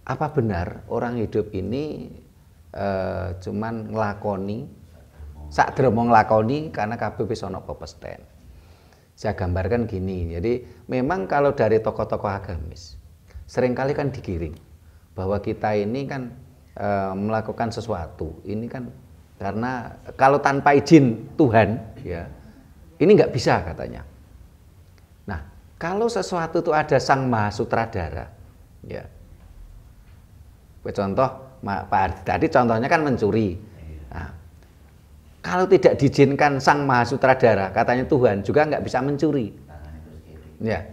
apa benar orang hidup ini cuman nglakoni sakdromo nglakoni karena kabeh wis ana pepesten. Saya gambarkan gini, jadi memang kalau dari tokoh-tokoh agamis seringkali kan digiring bahwa kita ini kan melakukan sesuatu, ini kan karena kalau tanpa izin Tuhan ya ini nggak bisa katanya. Nah, kalau sesuatu itu ada sang maha sutradara ya, contoh Pak Ardi tadi contohnya kan mencuri. Nah, kalau tidak diizinkan sang maha sutradara, katanya Tuhan juga nggak bisa mencuri. Ya,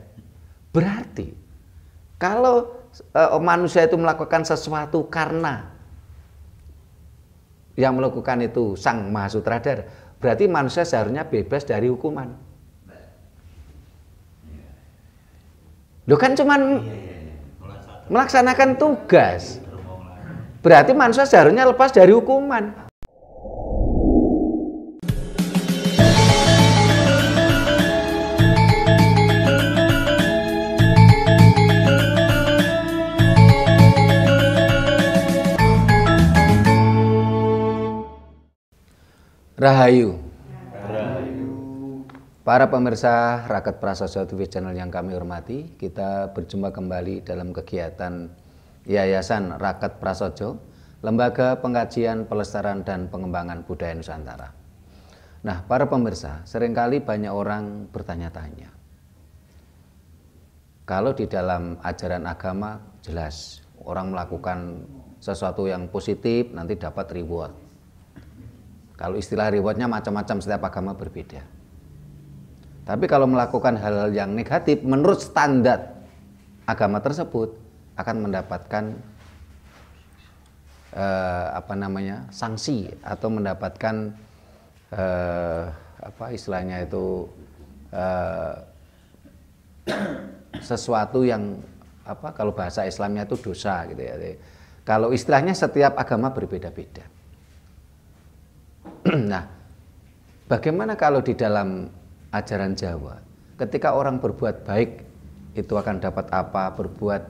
berarti kalau manusia itu melakukan sesuatu karena yang melakukan itu sang maha sutradara, berarti manusia seharusnya bebas dari hukuman. Loh kan cuman melaksanakan tugas. Berarti manusia seharusnya lepas dari hukuman. Rahayu. Para pemirsa Raket Prasaja TV channel yang kami hormati, kita berjumpa kembali dalam kegiatan Yayasan Raket Prasaja, Lembaga Pengkajian, Pelestarian dan Pengembangan Budaya Nusantara. Nah, para pemirsa, seringkali banyak orang bertanya-tanya. Kalau di dalam ajaran agama jelas orang melakukan sesuatu yang positif nanti dapat reward. Kalau istilah rewardnya macam-macam, setiap agama berbeda. Tapi kalau melakukan hal-hal yang negatif menurut standar agama tersebut akan mendapatkan sanksi atau mendapatkan istilahnya itu sesuatu yang kalau bahasa Islamnya itu dosa gitu ya. Kalau istilahnya setiap agama berbeda-beda. Nah, bagaimana kalau di dalam ajaran Jawa, ketika orang berbuat baik itu akan dapat apa, berbuat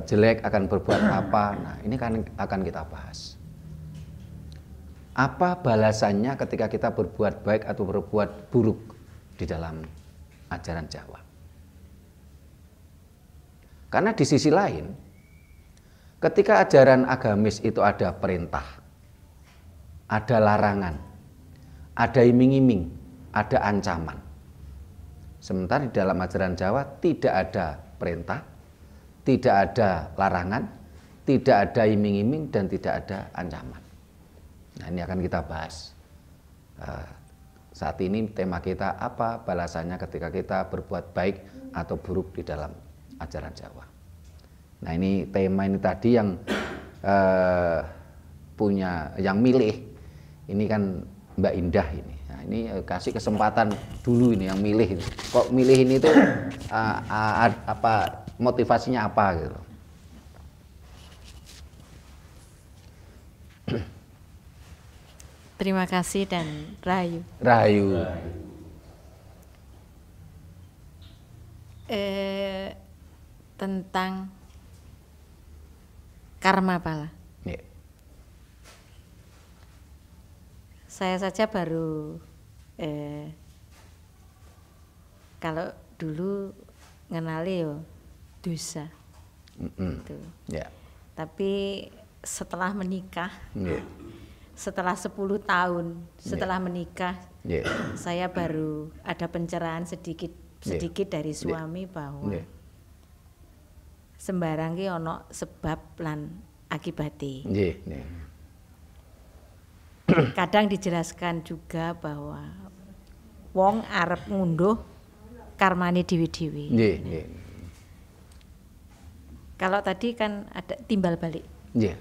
jelek akan berbuat apa? Nah, ini kan akan kita bahas. Apa balasannya ketika kita berbuat baik atau berbuat buruk di dalam ajaran Jawa? Karena di sisi lain, ketika ajaran agamis itu ada perintah, ada larangan, ada iming-iming, ada ancaman. Sementara di dalam ajaran Jawa tidak ada perintah, tidak ada larangan, tidak ada iming-iming, dan tidak ada ancaman. Nah, ini akan kita bahas. Saat ini tema kita apa balasannya ketika kita berbuat baik atau buruk di dalam ajaran Jawa. Nah, ini tema ini tadi yang yang milih. Ini kan Mbak Indah ini. Nah, ini kasih kesempatan dulu ini yang milih ini. Kok milih ini tuh motivasinya apa gitu. Terima kasih dan Rahayu. Rahayu. Tentang karma pala. Yeah. Saya saja baru kalau dulu ngenali yo dosa. Gitu. Yeah. Tapi setelah menikah, setelah 10 tahun setelah menikah, saya baru ada pencerahan sedikit dari suami bahwa sembarang ki ono sebab lan akibate. Kadang dijelaskan juga bahwa wong arep ngunduh karmane dhewe-dhewe. Kalau tadi kan ada timbal balik. Ya.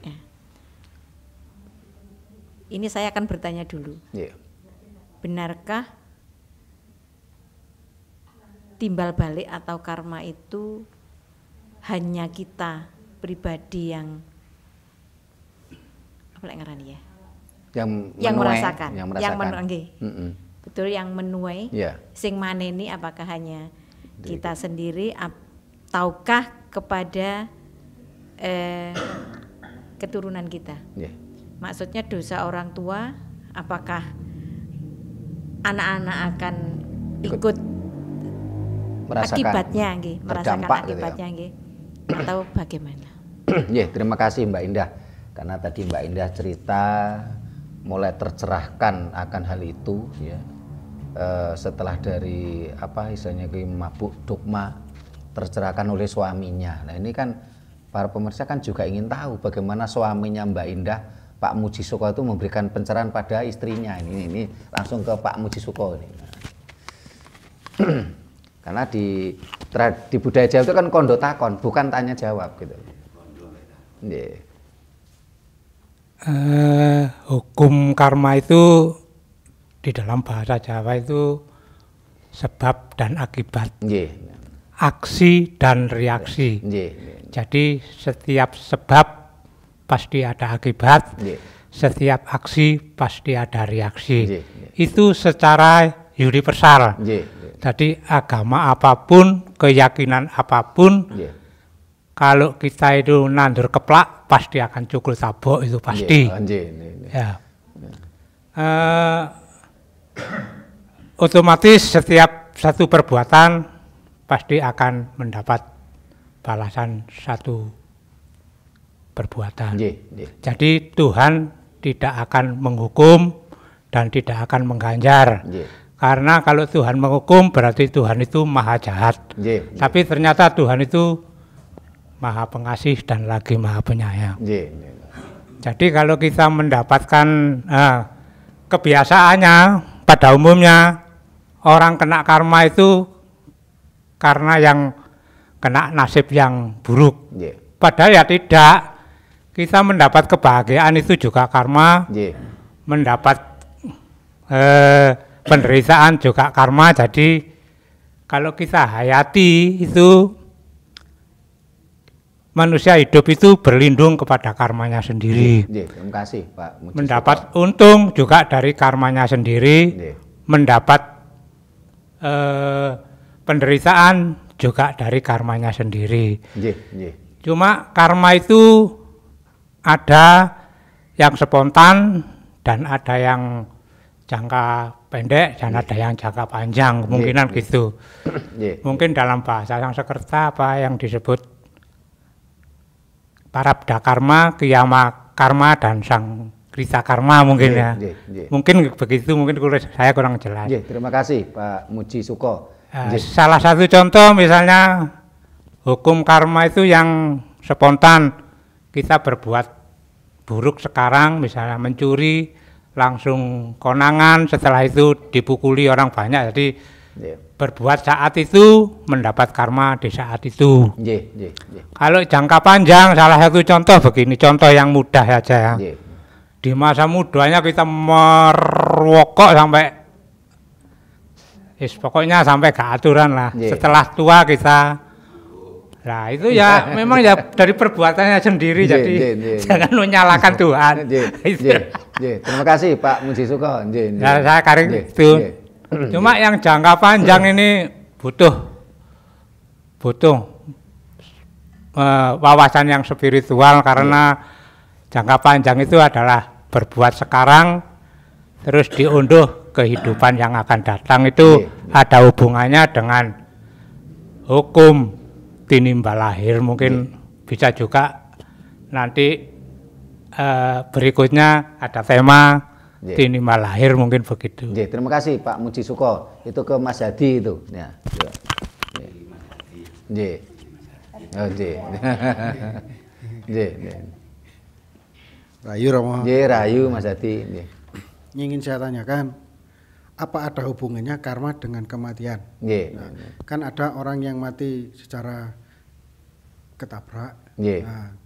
Ini saya akan bertanya dulu. Benarkah timbal balik atau karma itu hanya kita pribadi yang apa lek ngarani ya? Yang merasakan, betul, yang menuai, sing maneni apakah hanya kita sendiri ataukah kepada keturunan kita. Yeah. Maksudnya dosa orang tua, apakah anak-anak akan ikut akibatnya, merasakan akibatnya, gitu ya? Atau bagaimana? Ya, terima kasih Mbak Indah, karena tadi Mbak Indah cerita mulai tercerahkan akan hal itu, ya. Setelah dari istilahnya mabuk dogma tercerahkan oleh suaminya. Nah ini kan para pemirsa kan juga ingin tahu bagaimana suaminya Mbak Indah, Pak Mujisuko itu memberikan pencerahan pada istrinya. Ini langsung ke Pak Mujisuko ini. Karena di budaya Jawa itu kan kondo takon, bukan tanya jawab gitu. Yeah. Hukum karma itu di dalam bahasa Jawa itu sebab dan akibat, aksi dan reaksi. Jadi setiap sebab pasti ada akibat, setiap aksi pasti ada reaksi. Itu secara universal. Jadi agama apapun, keyakinan apapun, kalau kita itu nandur keplak pasti akan cukul tabok, itu pasti. Ya. Otomatis setiap satu perbuatan pasti akan mendapat balasan satu perbuatan. Jadi Tuhan tidak akan menghukum dan tidak akan mengganjar. Karena kalau Tuhan menghukum berarti Tuhan itu maha jahat. Tapi ternyata Tuhan itu maha pengasih dan lagi maha penyayang. Jadi kalau kita mendapatkan kebiasaannya, pada umumnya orang kena karma itu karena yang kena nasib yang buruk. Padahal ya tidak. Kita mendapat kebahagiaan itu juga karma. Mendapat penderitaan juga karma. Jadi kalau kita hayati itu, manusia hidup itu berlindung kepada karmanya sendiri. Terima kasih Pak Mujisuko. Mendapat untung juga dari karmanya sendiri. Mendapat penderitaan juga dari karmanya sendiri. Cuma karma itu ada yang spontan dan ada yang jangka pendek dan ada yang jangka panjang, kemungkinan gitu. Mungkin dalam bahasa Sanskerta yang disebut Parabda karma, Kiyama karma, dan Sang Krita karma mungkin ya. Mungkin begitu, mungkin saya kurang jelas. Terima kasih Pak Mujisuko. Salah satu contoh misalnya hukum karma itu yang spontan, kita berbuat buruk sekarang, misalnya mencuri, langsung konangan, setelah itu dipukuli orang banyak, jadi berbuat saat itu mendapat karma di saat itu. Kalau jangka panjang, salah satu contoh begini, contoh yang mudah saja. Di masa mudanya kita merokok sampai, pokoknya sampai gak aturan lah. Setelah tua kita, nah itu ya memang ya dari perbuatannya sendiri, jadi jangan menyalahkan Tuhan. Terima kasih Pak Mujisuko. Saya karing itu. Cuma yang jangka panjang ini butuh wawasan yang spiritual, karena jangka panjang itu adalah berbuat sekarang terus diunduh kehidupan yang akan datang. Itu ada hubungannya dengan hukum tinimbal lahir. Mungkin bisa juga nanti berikutnya ada tema tinimbal lahir, mungkin begitu. Terima kasih Pak Mujisuko. Itu ke Mas Hadi itu. Ya. Rayu Romo. Rayu Mas Hadi. Ingin saya tanyakan, apa ada hubungannya karma dengan kematian? Kan ada orang yang mati secara ketabrak,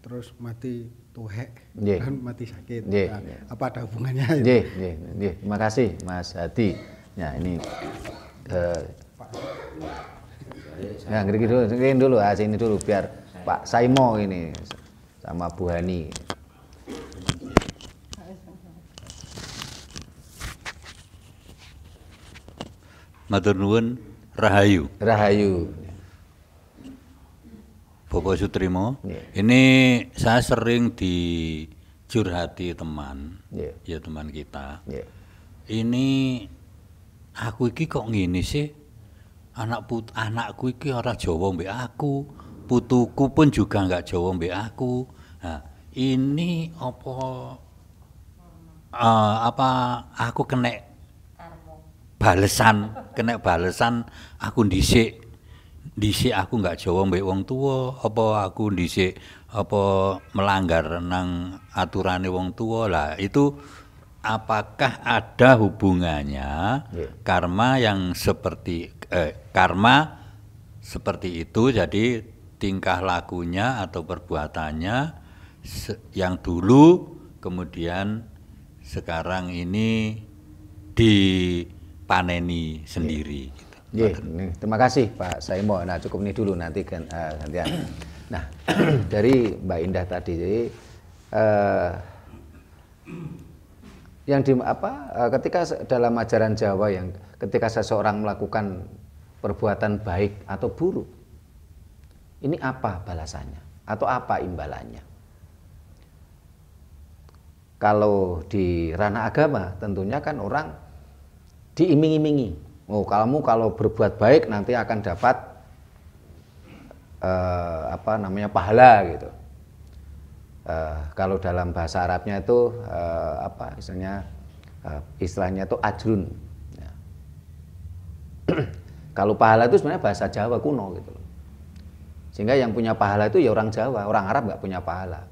terus mati tuhek, kan mati sakit. Apa ada hubungannya? Terima kasih Mas Hadi. Ya ini ngeri dulu, sini dulu biar Pak Saimo ini sama Bu Hani. Matur nuwun, rahayu. Bapak Sutrimo, ini saya sering dicurhati teman, ya teman kita. Ini aku iki kok ngene sih? Anakku iki ora Jawa mbek aku, putuku pun juga enggak Jawa mbek aku. Nah, ini apa aku kena balesan aku dhisik aku enggak Jawa mbek wong tuwa, apa aku dhisik apa melanggar nang aturane wong tuwa. Lah itu apakah ada hubungannya karma yang seperti karma seperti itu, jadi tingkah lakunya atau perbuatannya yang dulu kemudian sekarang ini dipaneni sendiri. Gitu. Terima kasih Pak Saimo. Nah cukup ini dulu nanti gantian. Nah dari Mbak Indah tadi, jadi yang ketika dalam ajaran Jawa yang ketika seseorang melakukan perbuatan baik atau buruk, ini apa balasannya atau apa imbalannya? Kalau di ranah agama tentunya kan orang diiming-imingi, kamu kalau berbuat baik nanti akan dapat pahala gitu. Kalau dalam bahasa Arabnya itu istilahnya itu ajrun. Ya. Kalau pahala itu sebenarnya bahasa Jawa kuno gitu. Sehingga yang punya pahala itu ya orang Jawa, orang Arab nggak punya pahala.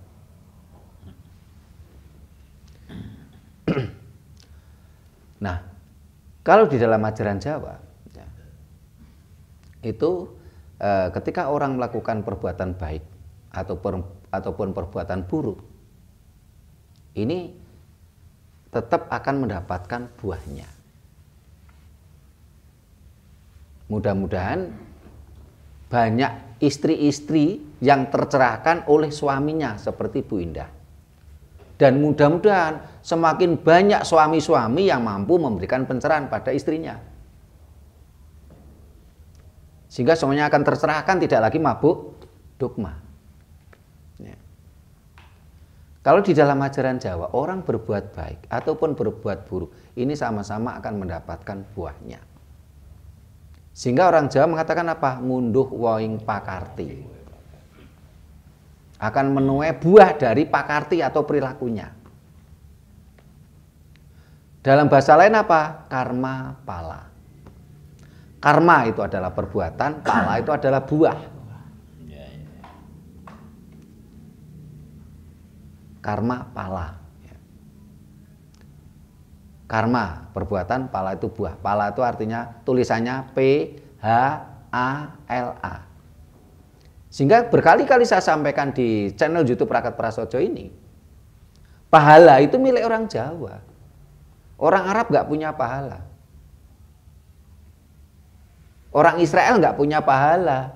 Nah, kalau di dalam ajaran Jawa, ya, itu ketika orang melakukan perbuatan baik ataupun perbuatan buruk, ini tetap akan mendapatkan buahnya. Mudah-mudahan banyak istri-istri yang tercerahkan oleh suaminya seperti Bu Indah. Dan mudah-mudahan semakin banyak suami-suami yang mampu memberikan pencerahan pada istrinya. Sehingga semuanya akan tercerahkan, tidak lagi mabuk dogma. Ya. Kalau di dalam ajaran Jawa, orang berbuat baik ataupun berbuat buruk, ini sama-sama akan mendapatkan buahnya. Sehingga orang Jawa mengatakan apa? Ngunduh woing pakarti. Akan menuai buah dari pakarti atau perilakunya. Dalam bahasa lain apa? Karma pala. Karma itu adalah perbuatan, pala itu adalah buah. Karma pala. Karma perbuatan, pala itu buah. Pala itu artinya tulisannya PHALA. Sehingga berkali-kali saya sampaikan di channel YouTube Prakat Prasojo ini, pahala itu milik orang Jawa. Orang Arab nggak punya pahala. Orang Israel nggak punya pahala.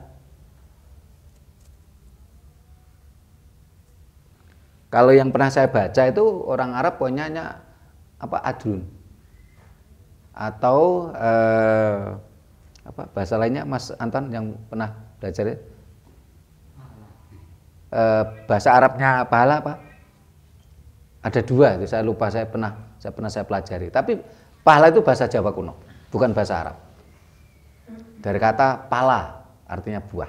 Kalau yang pernah saya baca itu orang Arab punya adrun atau bahasa lainnya, Mas Anton yang pernah belajar bahasa Arabnya pahala apa? Ada dua itu saya lupa, saya pernah pelajari. Tapi pahala itu bahasa Jawa kuno, bukan bahasa Arab. Dari kata pala artinya buah.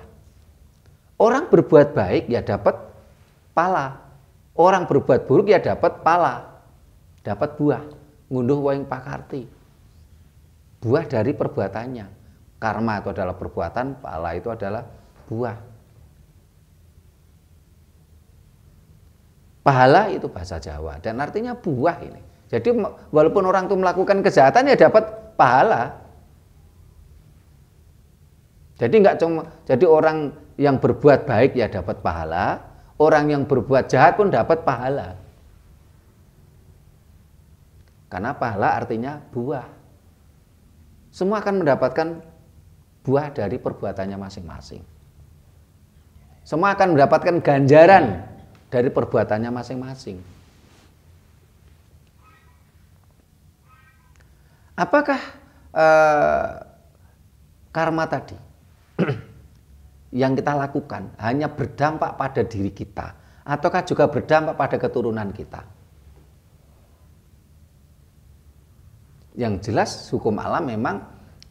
Orang berbuat baik ya dapat pala. Orang berbuat buruk ya dapat pala. Dapat buah. Ngunduh woing pakarti. Buah dari perbuatannya. Karma itu adalah perbuatan, pala itu adalah buah. Pahala itu bahasa Jawa dan artinya buah ini. Jadi walaupun orang itu melakukan kejahatan ya dapat pahala. Jadi orang yang berbuat baik ya dapat pahala, orang yang berbuat jahat pun dapat pahala. Karena pahala artinya buah. Semua akan mendapatkan buah dari perbuatannya masing-masing. Semua akan mendapatkan ganjaran dari perbuatannya masing-masing. Apakah karma tadi yang kita lakukan hanya berdampak pada diri kita, ataukah juga berdampak pada keturunan kita? Yang jelas hukum alam memang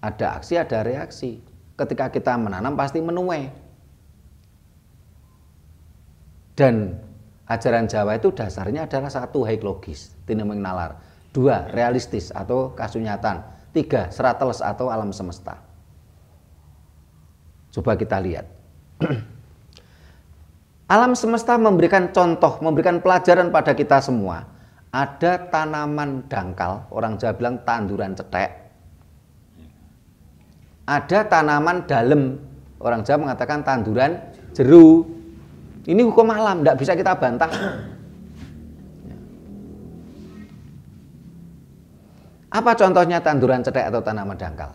ada aksi, ada reaksi. Ketika kita menanam pasti menuai. Dan ajaran Jawa itu dasarnya adalah 1, haiklogis, tiniming nalar. 2, realistis atau kasunyatan. 3, serateles atau alam semesta. Coba kita lihat. Alam semesta memberikan contoh, memberikan pelajaran pada kita semua. Ada tanaman dangkal, orang Jawa bilang tanduran cetek. Ada tanaman dalem, orang Jawa mengatakan tanduran jeru. Ini hukum alam, tidak bisa kita bantah. Apa contohnya tanduran cetek atau tanaman dangkal?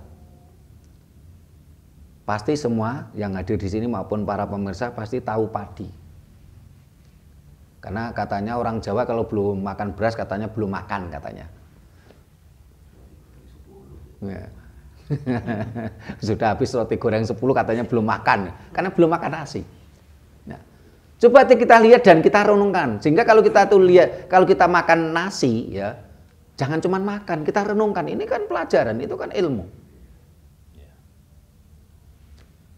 Pasti semua yang hadir di sini maupun para pemirsa pasti tahu padi. Karena katanya orang Jawa kalau belum makan beras katanya belum makan katanya. Ya. Sudah habis roti goreng 10 katanya belum makan, karena belum makan nasi. Nah, coba kita lihat dan kita renungkan, sehingga kalau kita tuh lihat, kalau kita makan nasi ya, jangan cuma makan, kita renungkan. Ini kan pelajaran, itu kan ilmu.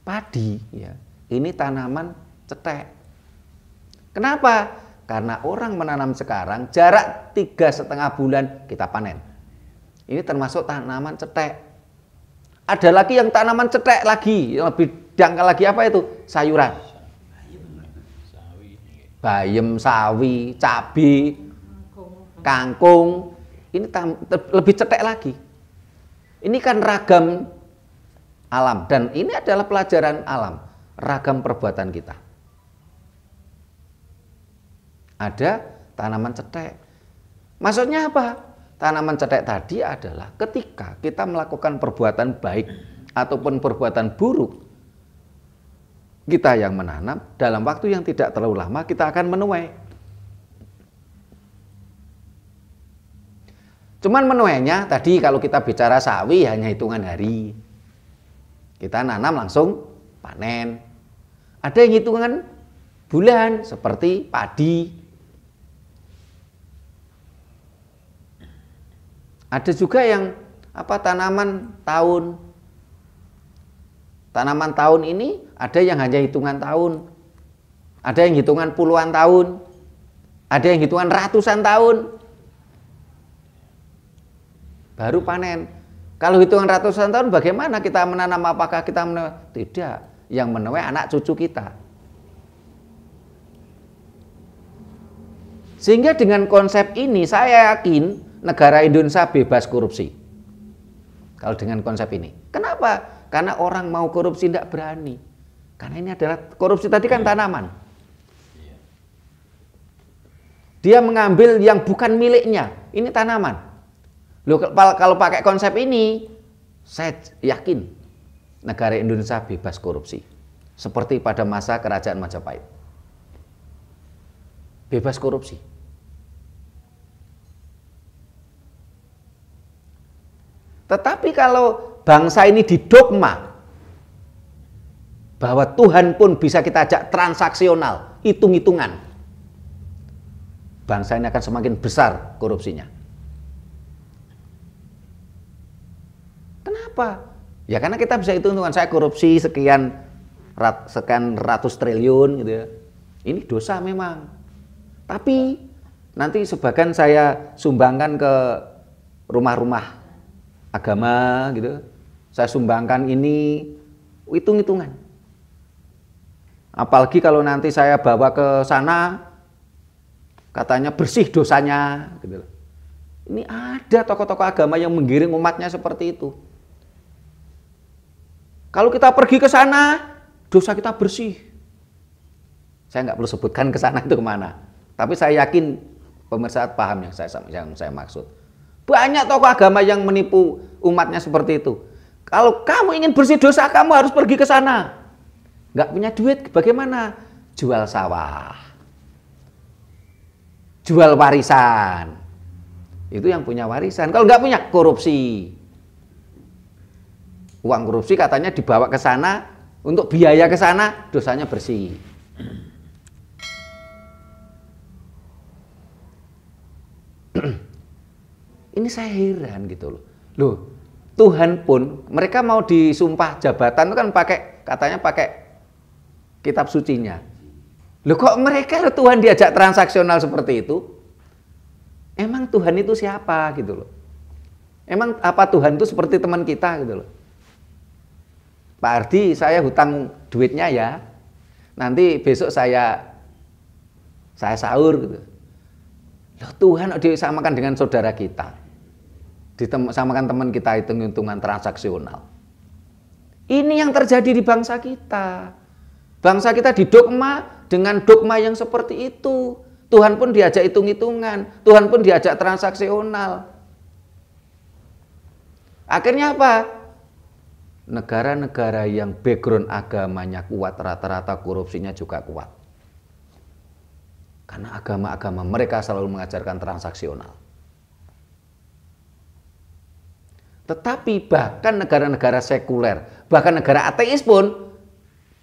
Padi ya, ini tanaman cetek. Kenapa? Karena orang menanam sekarang jarak 3,5 bulan kita panen. Ini termasuk tanaman cetek. Ada lagi yang tanaman cetek lagi, yang lebih dangkal lagi, apa itu? Sayuran. Bayem, sawi, cabai, kangkung. Ini lebih cetek lagi. Ini kan ragam alam, dan ini adalah pelajaran alam, ragam perbuatan kita. Ada tanaman cetek. Maksudnya apa? Tanaman cetek tadi adalah ketika kita melakukan perbuatan baik ataupun perbuatan buruk, kita yang menanam, dalam waktu yang tidak terlalu lama kita akan menuai. Cuman menuainya tadi kalau kita bicara sawi hanya hitungan hari. Kita nanam langsung panen. Ada yang hitungan bulan seperti padi. Ada juga yang tanaman tahun. Tanaman tahun ini ada yang hanya hitungan tahun. Ada yang hitungan puluhan tahun. Ada yang hitungan ratusan tahun. Baru panen. Kalau hitungan ratusan tahun bagaimana kita menanam? Apakah kita menanam? Tidak. Yang menuai anak cucu kita. Sehingga dengan konsep ini saya yakin negara Indonesia bebas korupsi. Kalau dengan konsep ini. Kenapa? Karena orang mau korupsi tidak berani. Karena ini adalah korupsi tadi kan tanaman. Dia mengambil yang bukan miliknya. Ini tanaman. Loh, kalau pakai konsep ini, saya yakin negara Indonesia bebas korupsi. Seperti pada masa kerajaan Majapahit. Bebas korupsi. Tetapi kalau bangsa ini didogma bahwa Tuhan pun bisa kita ajak transaksional, hitung-hitungan, bangsa ini akan semakin besar korupsinya. Kenapa? Ya karena kita bisa hitung-hitungan, saya korupsi sekian ratus triliun gitu ya. Ini dosa memang. Tapi nanti sebagian saya sumbangkan ke rumah-rumah agama gitu, saya sumbangkan ini, hitung-hitungan. Apalagi kalau nanti saya bawa ke sana, katanya bersih dosanya gitu. Ini ada tokoh-tokoh agama yang menggiring umatnya seperti itu. Kalau kita pergi ke sana, dosa kita bersih. Saya nggak perlu sebutkan ke sana itu kemana, tapi saya yakin pemirsa paham yang saya maksud. Banyak tokoh agama yang menipu umatnya seperti itu. Kalau kamu ingin bersih dosa, kamu harus pergi ke sana. Nggak punya duit, bagaimana? Jual sawah. Jual warisan. Itu yang punya warisan. Kalau nggak punya, korupsi. Uang korupsi katanya dibawa ke sana, Untuk biaya ke sana dosanya bersih. Ini saya heran gitu loh. Loh, Tuhan pun mereka mau disumpah jabatan itu kan katanya pakai kitab sucinya. Loh kok mereka Tuhan diajak transaksional seperti itu? Emang Tuhan itu siapa gitu loh? Emang apa Tuhan itu seperti teman kita gitu loh? Pak Ardi, saya hutang duitnya ya. Nanti besok saya sahur gitu. Loh, Tuhan disamakan dengan saudara kita. Disamakan teman kita, hitung-hitungan transaksional. Ini yang terjadi di bangsa kita. Bangsa kita didogma dengan dogma yang seperti itu. Tuhan pun diajak hitung-hitungan, Tuhan pun diajak transaksional. Akhirnya apa? Negara-negara yang background agamanya kuat, rata-rata korupsinya juga kuat. Karena agama-agama mereka selalu mengajarkan transaksional. Tetapi bahkan negara-negara sekuler, bahkan negara ateis pun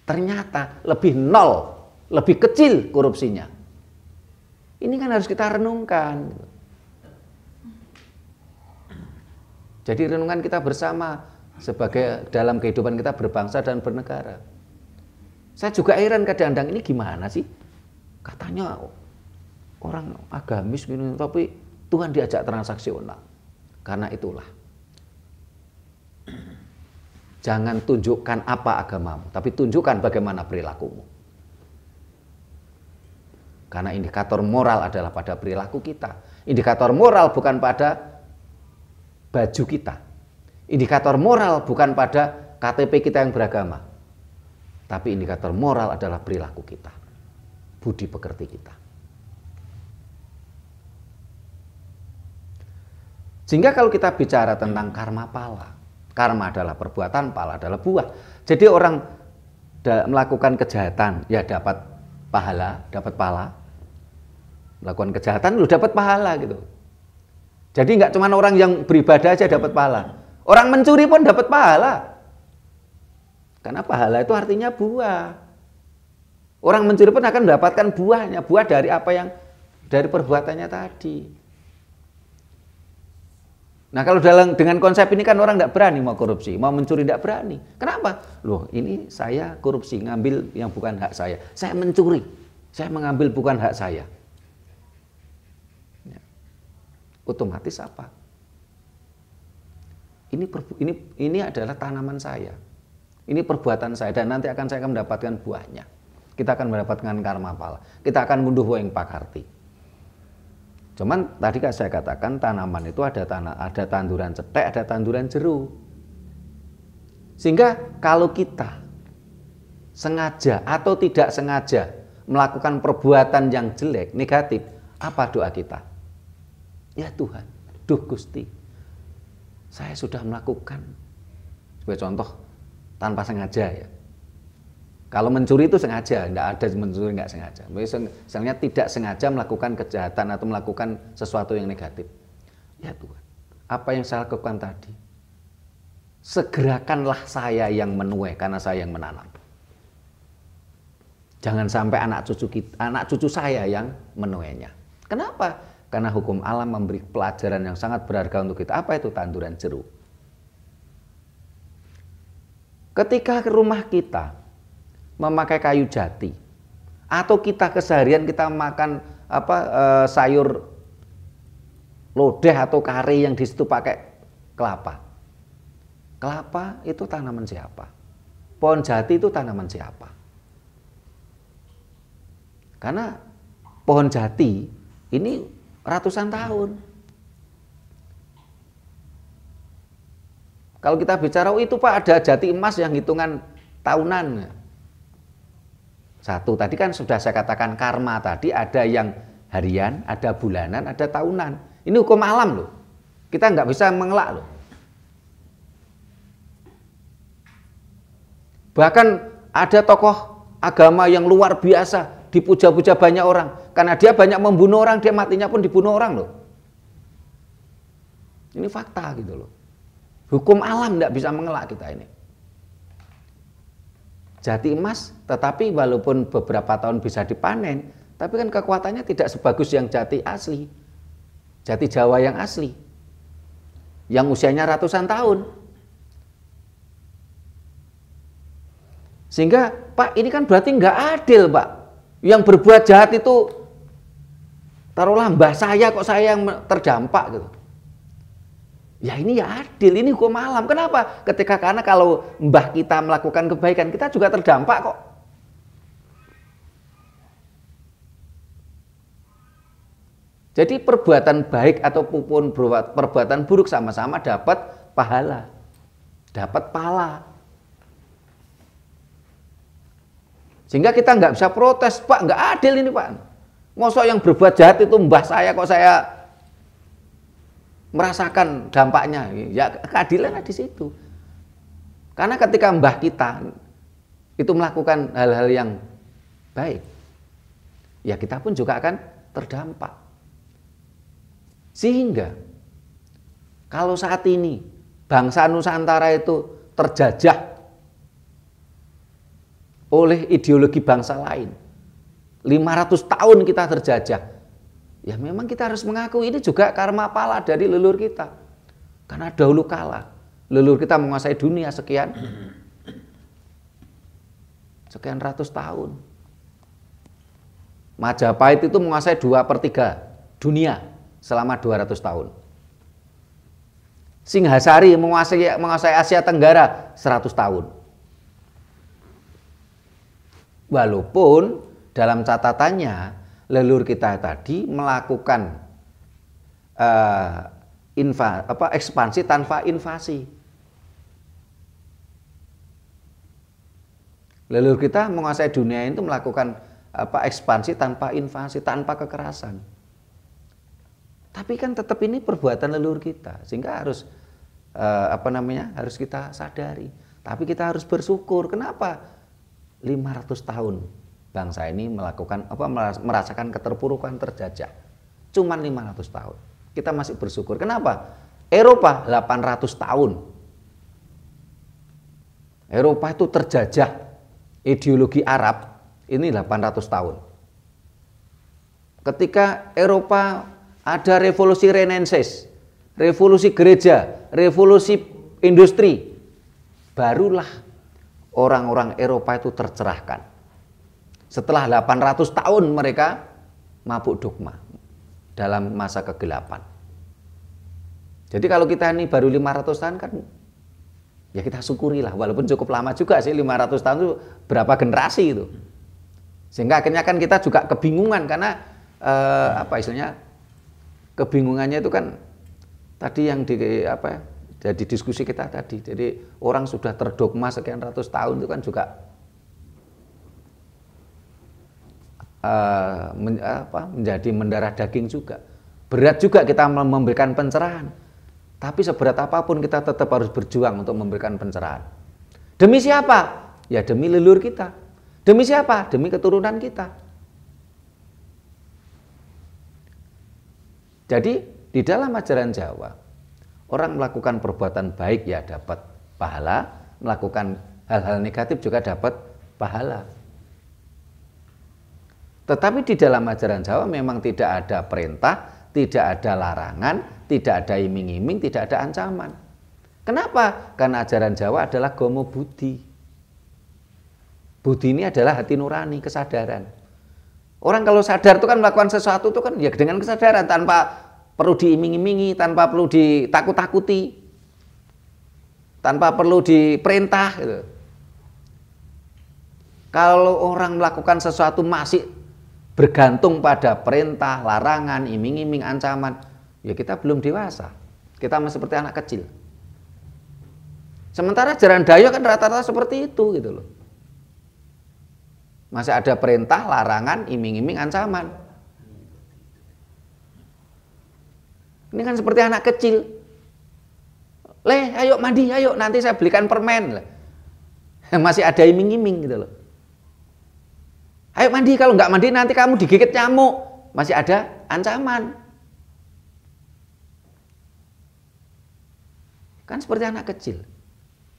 ternyata lebih nol, lebih kecil korupsinya. Ini kan harus kita renungkan. Jadi renungan kita bersama sebagai dalam kehidupan kita berbangsa dan bernegara. Saya juga heran kadang-kadang ini gimana sih? Katanya orang agamis gitu, tapi Tuhan diajak transaksional. Karena itulah. Jangan tunjukkan apa agamamu, tapi tunjukkan bagaimana perilakumu. Karena indikator moral adalah pada perilaku kita. Indikator moral bukan pada baju kita. Indikator moral bukan pada KTP kita yang beragama. Tapi indikator moral adalah perilaku kita. Budi pekerti kita. Sehingga kalau kita bicara tentang karma pala, karma adalah perbuatan, pala adalah buah. Jadi orang melakukan kejahatan, ya dapat pahala, dapat pala. Melakukan kejahatan, lu dapat pahala gitu. Jadi nggak cuma orang yang beribadah aja dapat pahala. Orang mencuri pun dapat pahala. Karena pahala itu artinya buah. Orang mencuri pun akan mendapatkan buahnya, buah dari apa yang dari perbuatannya tadi. Nah kalau dengan konsep ini kan orang tidak berani mau korupsi, mau mencuri tidak berani. Kenapa? Loh ini saya korupsi, ngambil yang bukan hak saya. Saya mencuri, saya mengambil bukan hak saya. Ya. Otomatis apa? Ini adalah tanaman saya. Ini perbuatan saya dan nanti saya akan mendapatkan buahnya. Kita akan mendapatkan karma pala. Kita akan ngunduh woeng pakarti. Cuman tadi kan saya katakan tanaman itu ada tanduran cetek, ada tanduran jeru. Sehingga kalau kita sengaja atau tidak sengaja melakukan perbuatan yang jelek, negatif, apa doa kita? Ya Tuhan, duh Gusti, saya sudah melakukan. Sebagai contoh, tanpa sengaja ya. Kalau mencuri itu sengaja, tidak ada mencuri nggak sengaja. Misalnya tidak sengaja melakukan kejahatan atau melakukan sesuatu yang negatif. Ya Tuhan, apa yang saya lakukan tadi? Segerakanlah saya yang menuai karena saya yang menanam. Jangan sampai anak cucu saya yang menuainya. Kenapa? Karena hukum alam memberi pelajaran yang sangat berharga untuk kita. Apa itu tanduran jeruk? Ketika ke rumah kita memakai kayu jati, atau kita keseharian kita makan sayur lodeh atau kari yang di situ pakai kelapa. Kelapa itu tanaman siapa? Pohon jati itu tanaman siapa? Karena pohon jati ini ratusan tahun. Kalau kita bicara, oh itu Pak ada jati emas yang hitungan tahunan. Satu, tadi kan sudah saya katakan karma tadi ada yang harian, ada bulanan, ada tahunan. Ini hukum alam loh. Kita nggak bisa mengelak loh. Bahkan ada tokoh agama yang luar biasa, dipuja-puja banyak orang. Karena dia banyak membunuh orang, dia matinya pun dibunuh orang loh. Ini fakta gitu loh. Hukum alam nggak bisa mengelak kita ini. jati emas, tetapi walaupun beberapa tahun bisa dipanen, tapi kan kekuatannya tidak sebagus yang jati asli, jati Jawa yang asli, yang usianya ratusan tahun. Sehingga Pak, ini kan berarti nggak adil Pak. Yang berbuat jahat itu, taruhlah mbah saya kok saya yang terdampak gitu. Ya ini ya adil, ini hukum alam. Kenapa? Karena kalau mbah kita melakukan kebaikan, kita juga terdampak kok. Jadi perbuatan baik ataupun perbuatan buruk sama-sama dapat pahala, dapat pala. Sehingga kita nggak bisa protes, Pak, nggak adil ini Pak. Mosok yang berbuat jahat itu mbah saya kok saya merasakan dampaknya, ya keadilan di situ. Karena ketika mbah kita itu melakukan hal-hal yang baik, ya kita pun juga akan terdampak. Sehingga kalau saat ini bangsa Nusantara itu terjajah oleh ideologi bangsa lain, 500 tahun kita terjajah, ya memang kita harus mengaku ini juga karma pala dari leluhur kita. Karena dahulu kala leluhur kita menguasai dunia sekian ratus tahun. Majapahit itu menguasai 2/3 dunia selama 200 tahun. Singhasari menguasai Asia Tenggara 100 tahun. Walaupun dalam catatannya leluhur kita tadi melakukan ekspansi tanpa invasi. Leluhur kita menguasai dunia itu melakukan ekspansi tanpa invasi, tanpa kekerasan. Tapi kan tetap ini perbuatan leluhur kita, sehingga harus harus kita sadari. Tapi kita harus bersyukur. Kenapa? 500 tahun bangsa ini merasakan keterpurukan, terjajah. Cuman 500 tahun. Kita masih bersyukur. Kenapa? Eropa 800 tahun. Eropa itu terjajah ideologi Arab ini 800 tahun. Ketika Eropa ada revolusi Renaissance, revolusi gereja, revolusi industri, barulah orang-orang Eropa itu tercerahkan. Setelah 800 tahun mereka mabuk dogma dalam masa kegelapan. Jadi kalau kita ini baru 500 tahun kan, ya kita syukurilah. Walaupun cukup lama juga sih, 500 tahun itu berapa generasi itu. Sehingga akhirnya kan kita juga kebingungan karena kebingungannya itu kan tadi yang jadi diskusi kita tadi. Jadi orang sudah terdogma sekian ratus tahun itu kan juga menjadi mendarah daging juga. Berat juga kita memberikan pencerahan. Tapi seberat apapun kita tetap harus berjuang untuk memberikan pencerahan. Demi siapa? Ya demi leluhur kita. Demi siapa? Demi keturunan kita. Jadi di dalam ajaran Jawa, orang melakukan perbuatan baik ya dapat pahala, melakukan hal-hal negatif juga dapat pahala. Tetapi di dalam ajaran Jawa memang tidak ada perintah, tidak ada larangan, tidak ada iming-iming, tidak ada ancaman. Kenapa? Karena ajaran Jawa adalah gomo budi. Budi ini adalah hati nurani, kesadaran. Orang kalau sadar itu kan melakukan sesuatu itu kan ya dengan kesadaran, tanpa perlu diiming-imingi, tanpa perlu ditakut-takuti, tanpa perlu diperintah gitu. Kalau orang melakukan sesuatu masih bergantung pada perintah, larangan, iming-iming, ancaman, ya kita belum dewasa. Kita masih seperti anak kecil. Sementara ajaran Dayo kan rata-rata seperti itu gitu loh. Masih ada perintah, larangan, iming-iming, ancaman. Ini kan seperti anak kecil. Ayo mandi, ayo nanti saya belikan permen. Masih ada iming-iming gitu loh. Ayo mandi, kalau nggak mandi nanti kamu digigit nyamuk. Masih ada ancaman. Kan seperti anak kecil.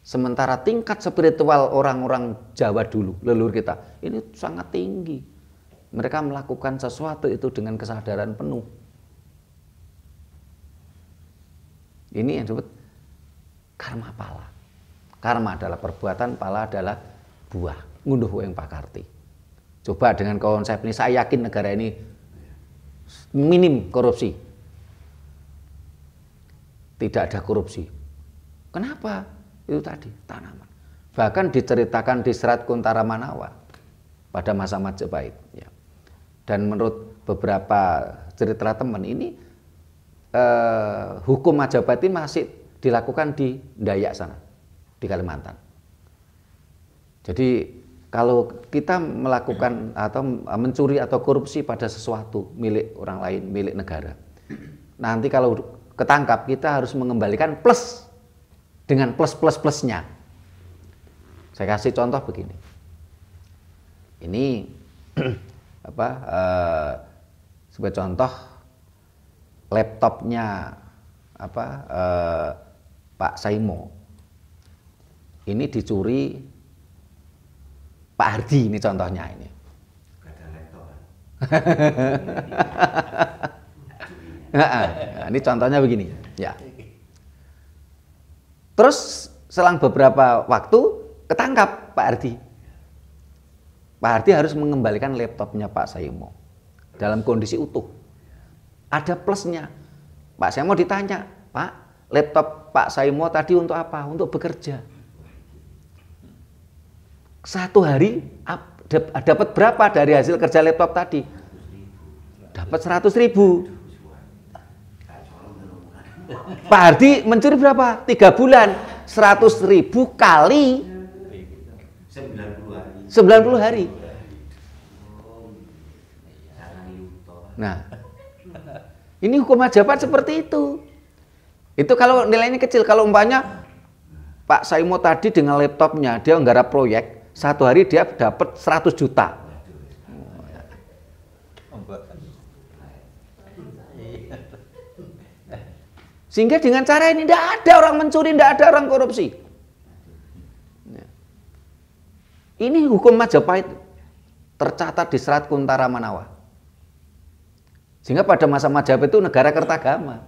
Sementara tingkat spiritual orang-orang Jawa dulu, leluhur kita, ini sangat tinggi. Mereka melakukan sesuatu itu dengan kesadaran penuh. Ini yang disebut karma pala. Karma adalah perbuatan, pala adalah buah. Ngunduh yang pakarti. Coba dengan konsep ini, saya yakin negara ini minim korupsi. Tidak ada korupsi. Kenapa? Itu tadi, tanaman. Bahkan diceritakan di Serat Kuntara Manawa pada masa Majapahit. Ya. Dan menurut beberapa cerita teman ini, hukum Majapahit ini masih dilakukan di Dayak sana, di Kalimantan. Jadi kalau kita melakukan atau mencuri atau korupsi pada sesuatu milik orang lain, milik negara, nanti kalau ketangkap kita harus mengembalikan plus dengan plus-plus-plusnya. Saya kasih contoh begini. Ini sebagai contoh laptopnya Pak Saimo. Ini dicuri Pak Hardi, ini contohnya ini. Ini contohnya begini, ya. Terus selang beberapa waktu ketangkap Pak Hardi. Pak Hardi harus mengembalikan laptopnya Pak Saimo dalam kondisi utuh. Ada plusnya. Pak Saimo ditanya, Pak, laptop Pak Saimo tadi untuk apa? Untuk bekerja. Satu hari dapat berapa dari hasil kerja laptop tadi? Dapat 100.000. Pak Hardi mencuri berapa? 3 bulan. 100.000 kali 90 hari. Nah, ini hukum Majapahit seperti itu. Itu kalau nilainya kecil. Kalau umpamanya Pak Saimo tadi dengan laptopnya dia nggarap proyek, satu hari dia dapat 100 juta. Sehingga dengan cara ini tidak ada orang mencuri, tidak ada orang korupsi. Ini hukum Majapahit tercatat di Serat Kuntara Manawa. Sehingga pada masa Majapahit itu negara kertagama.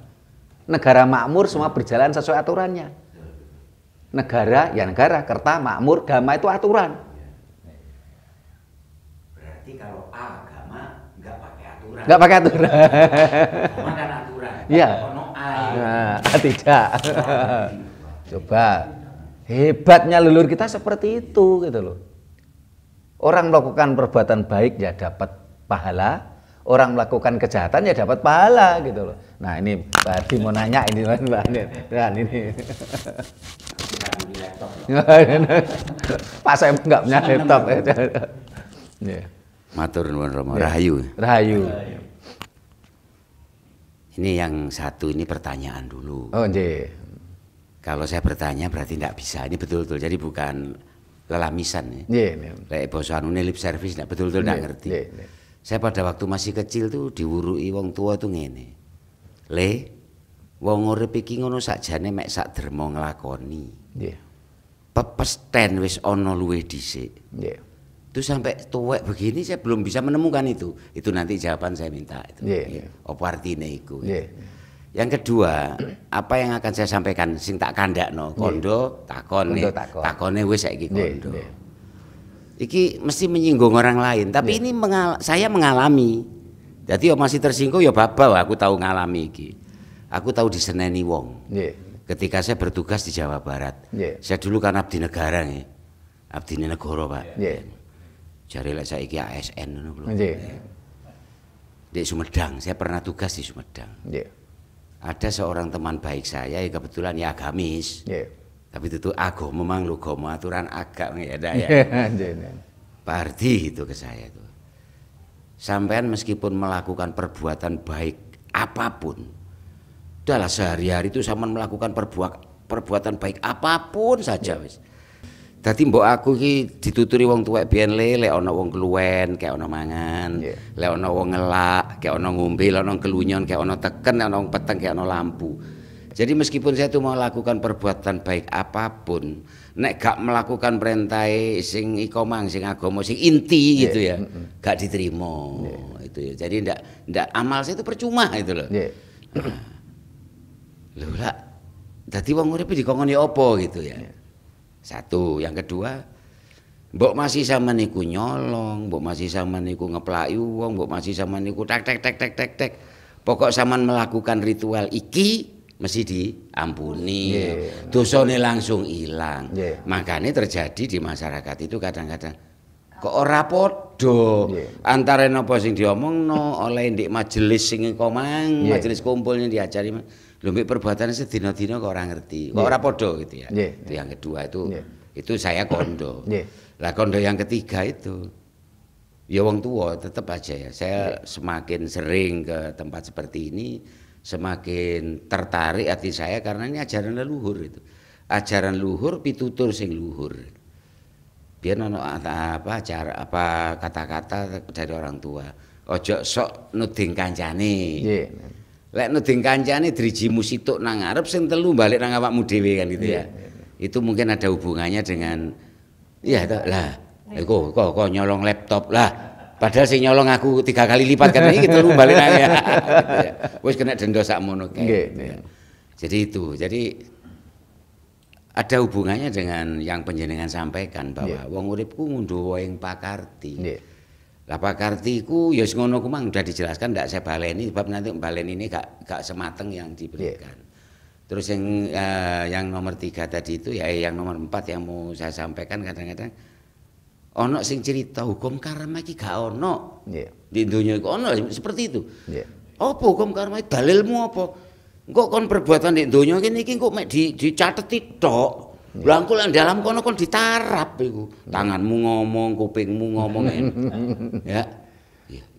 Negara makmur, semua berjalan sesuai aturannya. Negara, ya negara, kerta, makmur, gama itu aturan. Berarti kalau agama nggak pakai aturan. Nggak pakai aturan. Agama kan aturan. Iya. Nah, tidak. Coba. Hebatnya leluhur kita seperti itu gitu loh. Orang melakukan perbuatan baik ya dapat pahala, orang melakukan kejahatan ya dapat pahala gitu loh. Nah, ini Pak Hardi mau nanya ini Mbak Anin. Dan ini. Pak saya enggak punya laptop. Matur nuwun Rama, rahayu. Rahayu. Ini yang satu ini pertanyaan dulu. Oh, nggih. Kalau saya bertanya berarti tidak bisa. Ini betul-betul. Jadi bukan lelamisan ya. Nggih. Lek basa anune lip service tidak betul-betul tidak ngerti. Saya pada waktu masih kecil tuh diwuruki wong tua tuh ngene. Le, wong urip iki ngono sakjane mek sak derma nglakoni. Nggih. Pepesten wis ana luwih dhisik. Nggih. Itu sampai tuwek begini saya belum bisa menemukan itu. Itu nanti jawaban saya minta itu. Apa artine iku. Yang kedua, apa yang akan saya sampaikan sing tak kandakno, kondo takone wis saiki kondo. Iki mesti menyinggung orang lain, tapi ini saya mengalami. Jadi masih tersinggung ya baba, aku tahu ngalami iki. Aku tahu diseneni wong. Ketika saya bertugas di Jawa Barat. Saya dulu kan abdi negara nih. Abdi negara, Pak. Jare lek saiki ASN ngono lho. Di Sumedang, saya pernah tugas di Sumedang. Ada seorang teman baik saya yang kebetulan ya agamis. Tapi itu agama memang lu gomo aturan agak ya ya. Pak Hardi itu ke saya itu. Sampean meskipun melakukan perbuatan baik apapun, udahlah sehari-hari itu sampean melakukan perbuatan baik apapun saja wis. Dadi mbok aku iki dituturi wong tuwek biyen lek ana wong keluwen, kayak ana mangan, lek ana wong ngelak, kayak ana ngombe, lek ana kelunyon, kayak ana teken, ana wong peteng, kayak ana lampu. Jadi meskipun saya itu mau lakukan perbuatan baik apapun, nek gak melakukan perintah sing ikomang, sing agama, sing inti gitu ya, gak diterima itu ya. Jadi ndak amal saya itu percuma itu loh. Loh lah, dadi wong urip dikongkoni apa gitu ya. Satu, yang kedua, mbok masih sama niku nyolong, mbok masih sama niku ngeplaki wong, mbok masih sama niku tek. Pokok sampean melakukan ritual iki mesti diampuni, dosane langsung hilang. Makanya terjadi di masyarakat itu kadang-kadang kok ora padha antara napa sing diomongno oleh ndek majelis sing komang, majelis kumpulnya diajari lho mbek perbuatan sedina-dina kok ora ngerti, kok ora padha gitu ya. Itu yang kedua itu saya kondo. Lah kondo yang ketiga itu ya wong tua tetap aja ya. Saya semakin sering ke tempat seperti ini semakin tertarik hati saya karena ini ajaran leluhur itu. Ajaran luhur pitutur sing luhur. Biar ono apa kata-kata dari orang tua. Ojo sok nuding kancane. Lek nuding kancane drijimu situk nang ngarep sing telu balik nang awakmu dhewe kan gitu ya. Itu mungkin ada hubungannya dengan iya lah. Kok nyolong laptop lah. Padahal sing nyolong aku 3 kali lipat kan iki telu balik nang ya. Wis kena denda sakmono kae. Jadi itu. Jadi ada hubungannya dengan yang panjenengan sampaikan bahwa wong uripku ngundhuwa ing pakarti. Lah pakarti ku ya ngono ku mang udah dijelaskan ndak saya baleni sebab nanti baleni ini gak semateng yang diberikan. Terus yang nomor 3 tadi itu ya yang nomor 4 yang mau saya sampaikan kadang-kadang ono sing cerita hukum karma iki gak ono. Di dunia iku ono seperti itu. Apa hukum karma dalilmu apa? Engko kon perbuatan di dunia kene iki engko mek dicateti tok. Lah engko nang dalam kono kon ditarap iku. Tanganmu ngomong, kupingmu ngomong. Ya.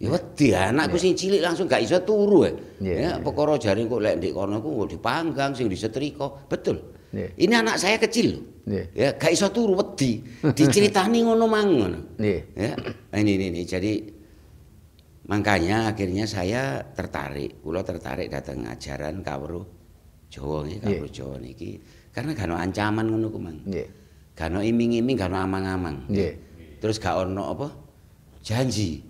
Ya wedi anakku sing cilik langsung gak iso turu ya. Perkara jare engko lek ndek kono ku dipanggang sing disetrika. Betul. Ini anak saya kecil. Ya, gak iso turu wedi. Diceritani ngono mangon. Ya. Ini jadi makanya akhirnya saya tertarik. Kula tertarik datang ajaran kawruh Jawa niki, kawruh Jawa niki karena gak ono ancaman ngono ku Mang. Gak ono iming-iming, gak ono amang-amang. Terus gak ono apa? Janji.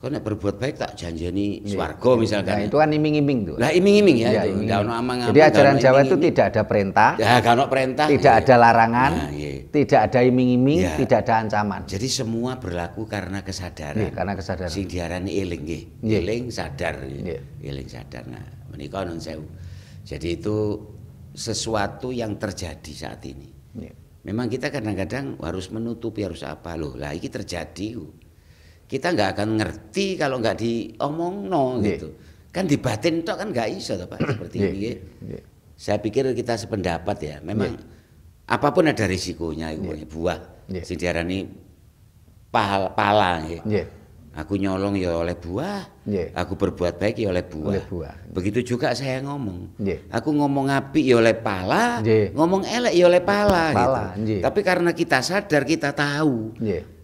Kok nek berbuat baik tak janjani swarga misalkan. Nah, itu kan iming-iming tuh. Lah iming-iming ya. Enggak ono amang-amang. Jadi ajaran Jawa itu tidak ada perintah. Ya, enggak ono perintah. Tidak ada larangan. Tidak ada iming-iming, tidak ada ancaman. Jadi semua berlaku karena kesadaran. Karena kesadaran. Sing diarani eling nggih. Eling sadar. Eling sadar. Nah, menika nun sewu. Jadi itu sesuatu yang terjadi saat ini. Memang kita kadang-kadang harus menutupi harus apa loh. Lah iki terjadi. Kita nggak akan ngerti kalau nggak diomongno gitu. Kan di batin tok kan nggak iso Pak seperti ini. Saya pikir kita sependapat ya. Memang apapun ada risikonya buah. Sing diarani pala Aku nyolong ya oleh buah. Aku berbuat baik ya oleh buah. Begitu juga saya ngomong. Aku ngomong apik ya oleh pala, ngomong elek ya oleh pala gitu. Tapi karena kita sadar, kita tahu.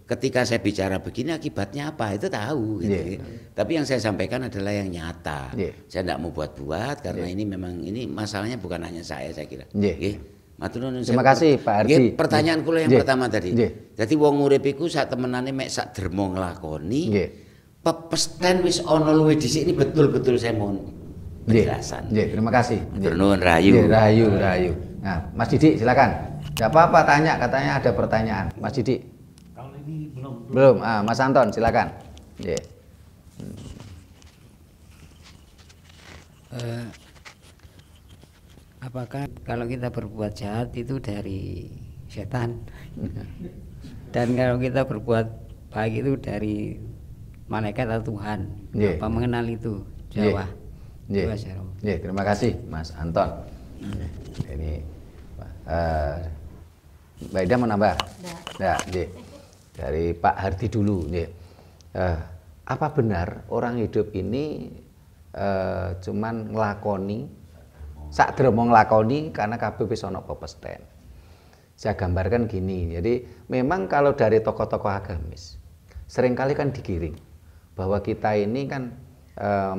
Ketika saya bicara begini akibatnya apa itu tahu gitu. Tapi yang saya sampaikan adalah yang nyata. Saya tidak mau buat-buat karena ini memang ini masalahnya bukan hanya saya kira. Terima kasih Pak Ardi. Pertanyaan kula yang pertama tadi. Jadi wong urip iku sak temenane mek sak derma nglakoni. Pepesten wis ana luwih dhisik ini betul-betul saya mohon penjelasan. Terima kasih. Nuwun rahayu. Rahayu. Nah, Mas Didik silakan. Enggak apa-apa tanya, katanya ada pertanyaan. Mas Didik. Belum. Mas Anton silakan. Apakah kalau kita berbuat jahat itu dari setan? Dan kalau kita berbuat baik itu dari malaikat atau Tuhan? Apa mengenal itu? Jawa. Terima kasih Mas Anton. Ini Mbak Ida mau nambah? Dari Pak Hardi dulu. Apa benar orang hidup ini cuman nglakoni sak derma nglakoni karena kabeh wis ana pepesten? Saya gambarkan gini. Jadi memang kalau dari tokoh-tokoh agamis seringkali kan digiring bahwa kita ini kan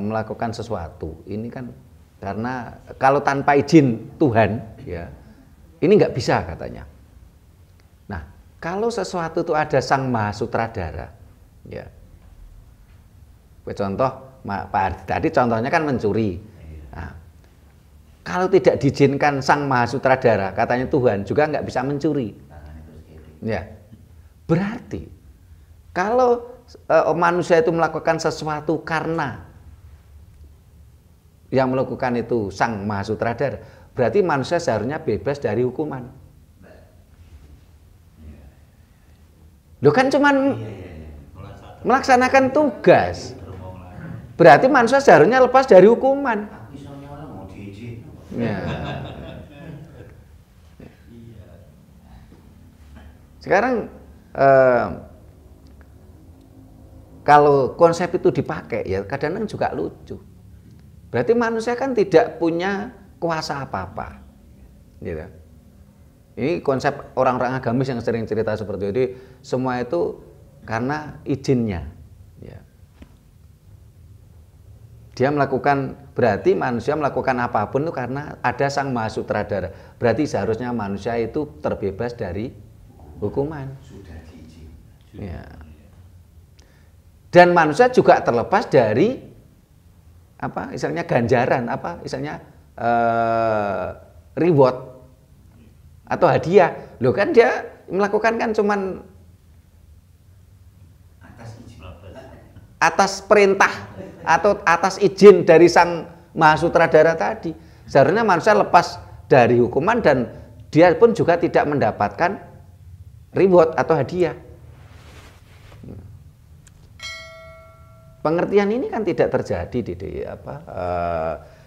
melakukan sesuatu ini kan Karena kalau tanpa izin Tuhan, ya ini nggak bisa katanya. Nah, kalau sesuatu itu ada sang maha sutradara, ya. Contoh, Pak Ardi tadi contohnya kan mencuri. Nah, kalau tidak diizinkan sang maha sutradara, katanya Tuhan juga nggak bisa mencuri. Ya, berarti kalau manusia itu melakukan sesuatu karena yang melakukan itu sang maha sutradara, berarti manusia seharusnya bebas dari hukuman. Loh kan cuman melaksanakan tugas, berarti manusia seharusnya lepas dari hukuman. Ya. Sekarang kalau konsep itu dipakai, ya kadang-kadang juga lucu. Berarti manusia kan tidak punya kuasa apa-apa, gitu. Ini konsep orang-orang agamis yang sering cerita seperti itu. Jadi semua itu karena izinnya, ya. Dia melakukan, berarti manusia melakukan apapun itu karena ada sang maha sutradara. Berarti seharusnya manusia itu terbebas dari hukuman. Ya. Dan manusia juga terlepas dari apa istilahnya ganjaran, apa istilahnya reward atau hadiah. Loh kan dia melakukan kan cuman atas perintah atau atas izin dari sang maha sutradara tadi. Seharusnya manusia lepas dari hukuman dan dia pun juga tidak mendapatkan reward atau hadiah. Pengertian ini kan tidak terjadi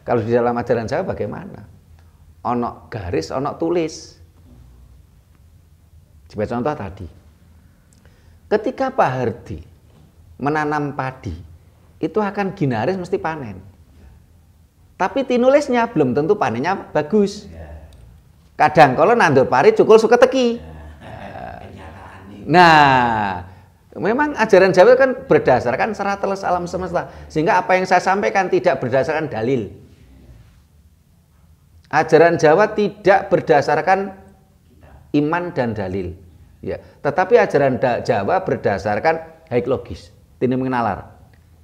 kalau di dalam ajaran Jawa bagaimana? Ono garis, ono tulis. Sebagai contoh tadi, ketika Pak Hardi menanam padi, itu akan ginaris mesti panen. Tapi tinulisnya belum tentu panennya bagus. Kadang kalau nandur pari cukul suka teki. Nah, memang ajaran Jawa kan berdasarkan serat teles alam semesta, sehingga apa yang saya sampaikan tidak berdasarkan dalil. Ajaran Jawa tidak berdasarkan iman dan dalil, ya. Tetapi ajaran Jawa berdasarkan haik logis, tini mengenalar,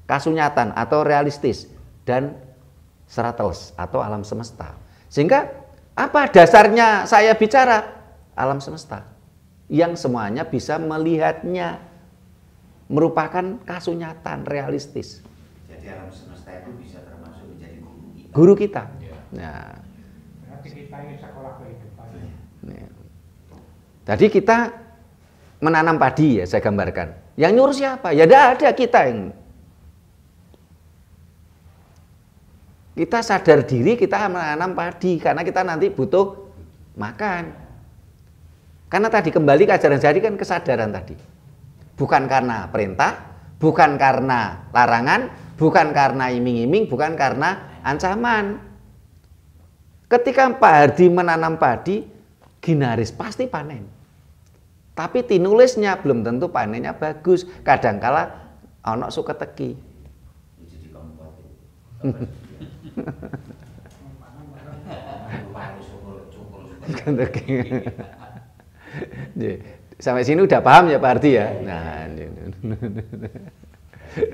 kasunyatan atau realistis dan serat teles atau alam semesta. Sehingga apa dasarnya saya bicara? Alam semesta yang semuanya bisa melihatnya, merupakan kasunyatan realistis. Jadi alam semesta itu bisa termasuk menjadi guru kita. Guru kita. Ya. Nah, berarti kita ini sekolah kehidupan. Nah. Jadi kita menanam padi, ya saya gambarkan. Yang nyuruh siapa? Ya tidak ada, kita yang. Kita sadar diri kita menanam padi karena kita nanti butuh makan. Karena tadi kembali ke ajaran jadi kan kesadaran tadi. Bukan karena perintah, bukan karena larangan, bukan karena iming-iming, bukan karena ancaman. Ketika Pak Hardi menanam padi, ginaris pasti panen. Tapi tinulisnya belum tentu panennya bagus. Kadangkala ono suka teki. Sampai sini udah paham ya Pak Hardi ya. Nah,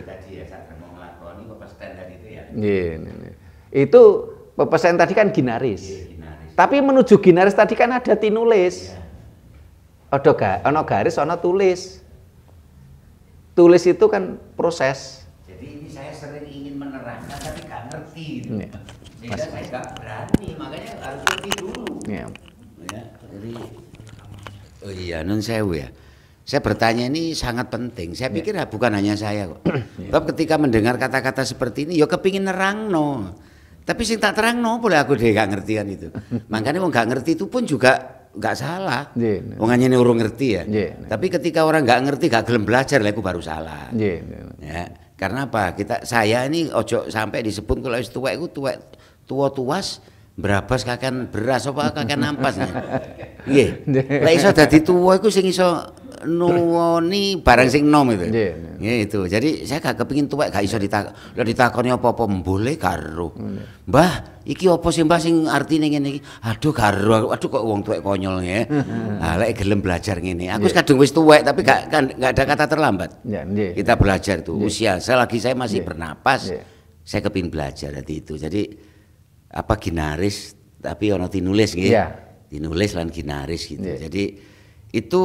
tadi ya saya mau ngelakoni pepesen tadi itu ya. Itu pepesen tadi kan ginaris. Tapi menuju ginaris tadi kan ada tinulis. Ono garis, ono tulis. Tulis itu kan proses. Jadi ini saya sering ingin menerangkan tapi nggak ngerti. Sehingga saya nggak berani, makanya harus ngerti dulu. Ya, jadi oh iya, nun sewu ya. Saya bertanya ini sangat penting. Saya pikir bukan hanya saya kok. Sebab ketika mendengar kata-kata seperti ini, yo kepingin nerangno. Tapi sing tak terangno boleh aku deh gak ngerti kan itu. Makanya mau gak ngerti itu pun juga gak salah. Wong ini urung ngerti ya. Tapi ketika orang gak ngerti gak gelem belajar lah, aku baru salah. Ya, karena apa? Saya ini ojo sampai disebut kalau wis tuwek iku tua-tuas berabas kakan beras apa kakan ampas. Nggih. Lah iso dadi tuwa iku sing iso nuwoni barang sing nom itu. Itu. Jadi saya gak kepingin tuwek gak iso ditakoni apa-apa boleh karo. Mbah, iki apa sih Mbah sing artine ngene iki? Aduh karo, aduh kok wong tuwek konyol ya. Lek gelem belajar ngene. Aku kadung wis tuwek tapi gak ada kata terlambat. Kita belajar tuh usia. Selagi saya masih bernapas, saya kepingin belajar itu. Jadi apa ginaris tapi ono tinulis nggih. Tinulis lan ginaris gitu. Jadi itu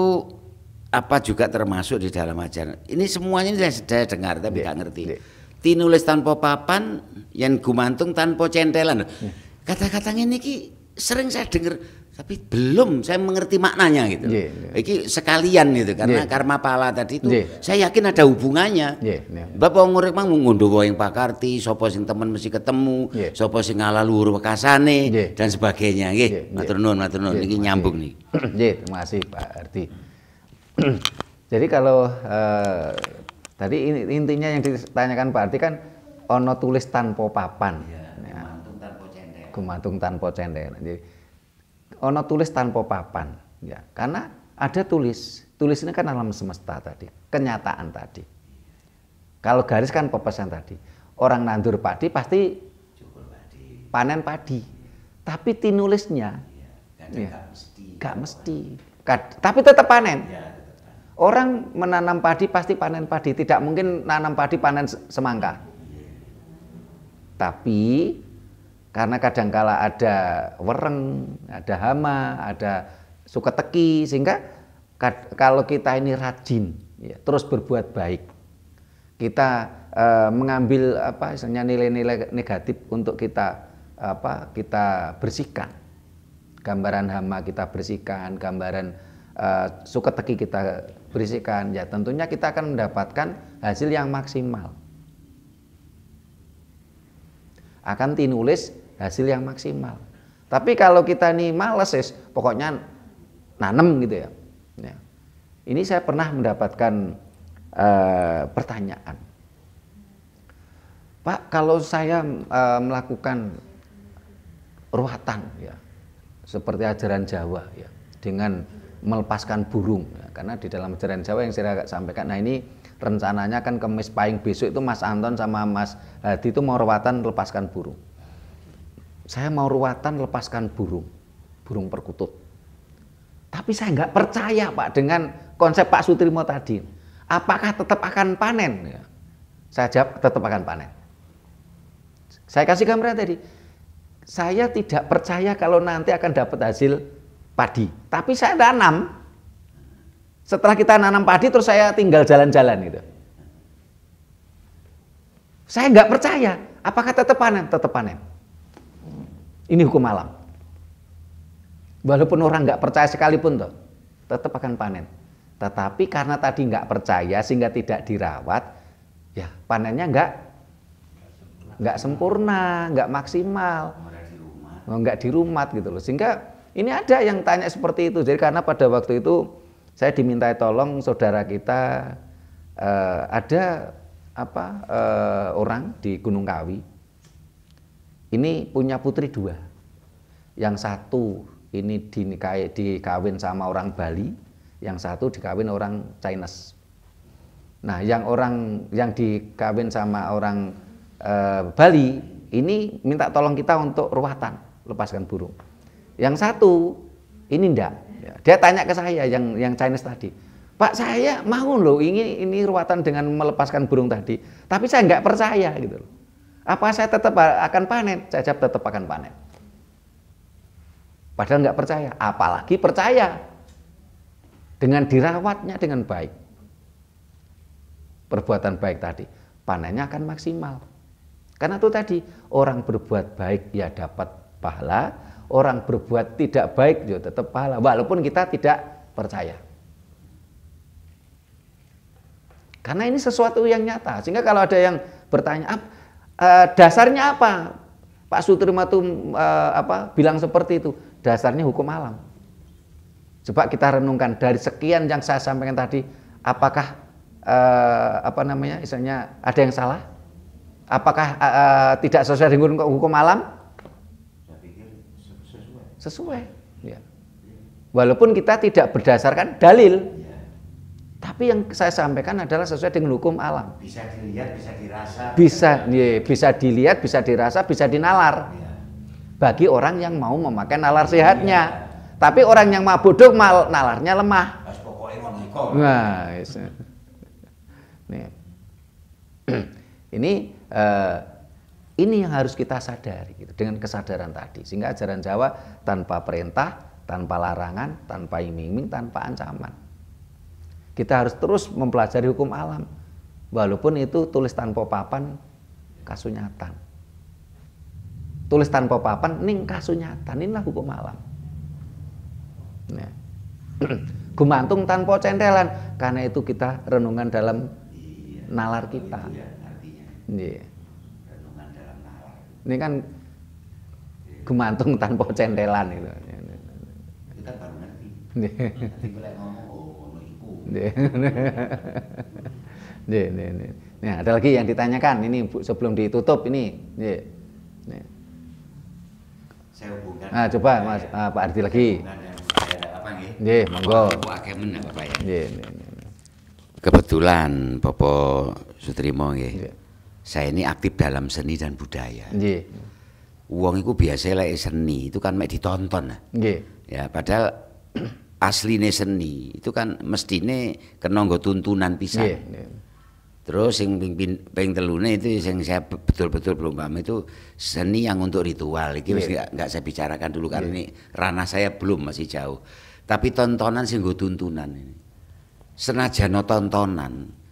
apa juga termasuk di dalam ajaran. Ini semuanya saya dengar tapi gak ngerti. Tinulis tanpa papan, yang gumantung tanpa centelan. Kata-kata ini sering saya dengar, tapi belum saya mengerti maknanya gitu. Iki sekalian gitu karena karma pala tadi itu saya yakin ada hubungannya. Bapak ngurip mang ngunduh yang pakarti, sapa sing temen mesti ketemu, sapa sing ngalah luhur wekasane dan sebagainya nggih. Matur nuwun niki nyambung nih. Nggih, terima kasih Pak Ardi. Jadi kalau tadi intinya yang ditanyakan Pak Ardi kan ono tulis tanpa papan. Gumantung tanpa cendel. Jadi ono tulis tanpa papan, ya. Karena ada tulis ini kan alam semesta tadi, kenyataan tadi. Kalau garis kan pepesan tadi. Orang nandur padi pasti panen padi. Tapi tinulisnya gak mesti. Tapi tetap panen. Orang menanam padi pasti panen padi, tidak mungkin nanam padi panen semangka. Tapi karena kadangkala ada wereng, ada hama, ada suka teki, sehingga kalau kita ini rajin, ya, terus berbuat baik, kita mengambil apa, misalnya nilai-nilai negatif untuk kita bersihkan, gambaran hama kita bersihkan, gambaran suka teki kita bersihkan, ya tentunya kita akan mendapatkan hasil yang maksimal. Akan tinulis hasil yang maksimal. Tapi kalau kita nih males, pokoknya nanem gitu ya. Ini saya pernah mendapatkan pertanyaan. Pak, kalau saya melakukan ruatan ya, seperti ajaran Jawa ya, dengan melepaskan burung ya, karena di dalam ajaran Jawa yang saya sampaikan, nah ini rencananya kan Kemis Pahing besok itu Mas Anton sama Mas Hadi itu mau ruatan lepaskan burung. Saya mau ruatan lepaskan burung perkutut. Tapi saya nggak percaya Pak dengan konsep Pak Sutrimo tadi. Apakah tetap akan panen? Ya. Saya jawab tetap akan panen. Saya kasih gambaran tadi. Saya tidak percaya kalau nanti akan dapat hasil padi. Tapi saya tanam. Setelah kita nanam padi terus saya tinggal jalan-jalan gitu. Saya nggak percaya. Apakah tetap panen? Tetap panen. Ini hukum alam. Walaupun orang nggak percaya sekalipun toh, tetap akan panen. Tetapi karena tadi nggak percaya sehingga tidak dirawat, ya panennya nggak sempurna, nggak maksimal, nggak dirumat gitu loh. Sehingga ini ada yang tanya seperti itu. Jadi karena pada waktu itu saya dimintai tolong saudara kita ada orang di Gunung Kawi. Ini punya putri 2. Yang satu ini dikawin sama orang Bali, yang satu dikawin orang Chinese. Nah, yang dikawin sama orang Bali ini minta tolong kita untuk ruatan, lepaskan burung. Yang satu ini enggak. Dia tanya ke saya yang Chinese tadi. Pak, saya mau loh ini ruatan dengan melepaskan burung tadi, tapi saya nggak percaya gitu loh. Apa saya tetap akan panen? Saya jawab tetap akan panen. Padahal nggak percaya, apalagi percaya dengan dirawatnya dengan baik. Perbuatan baik tadi, panennya akan maksimal. Karena itu tadi, orang berbuat baik ya dapat pahala, orang berbuat tidak baik juga tetap pahala, walaupun kita tidak percaya. Karena ini sesuatu yang nyata, sehingga kalau ada yang bertanya, dasarnya apa? Pak Sutrimo itu bilang seperti itu. Dasarnya hukum alam. Coba kita renungkan dari sekian yang saya sampaikan tadi, apakah misalnya ada yang salah? Apakah tidak sesuai dengan hukum alam? Sesuai. Ya. Walaupun kita tidak berdasarkan dalil. Tapi yang saya sampaikan adalah sesuai dengan hukum alam. Bisa dilihat, bisa dirasa. Bisa dilihat, bisa dirasa, bisa dinalar. Ya. Bagi orang yang mau memakai nalar sehatnya. Ya. Tapi orang yang mabuk nalarnya lemah. Nah, ini yang harus kita sadari gitu, dengan kesadaran tadi. Sehingga ajaran Jawa tanpa perintah, tanpa larangan, tanpa iming-iming, tanpa ancaman. Kita harus terus mempelajari hukum alam, walaupun itu tulis tanpa papan kasunyatan. Tulis tanpa papan ning kasunyatan, inilah hukum alam. Nah. Gumantung tanpa centelan, karena itu kita renungan dalam nalar kita. Iya. Ini kan gumantung tanpa centelan itu. Kita baru ngerti. Nah, ada lagi yang ditanyakan ini Bu, sebelum ditutup ini. Saya hubungkan. Nah, coba Mas Pak Ardi lagi. Nggih, monggo. Kebetulan Bapak Sutrimo nggih. Saya ini aktif dalam seni dan budaya. Nggih. Wong iku biasa lek seni itu kan mek ditonton. Nggih. Ya, padahal asline seni itu kan mestine kena nggo tuntunan pisan. Yeah. Terus yang ping telune itu yang saya betul-betul belum paham itu seni yang untuk ritual. Iki nggak saya bicarakan dulu karena ini ranah saya belum, masih jauh. Tapi tontonan sing nggo tuntunan ini. Senajan tontonan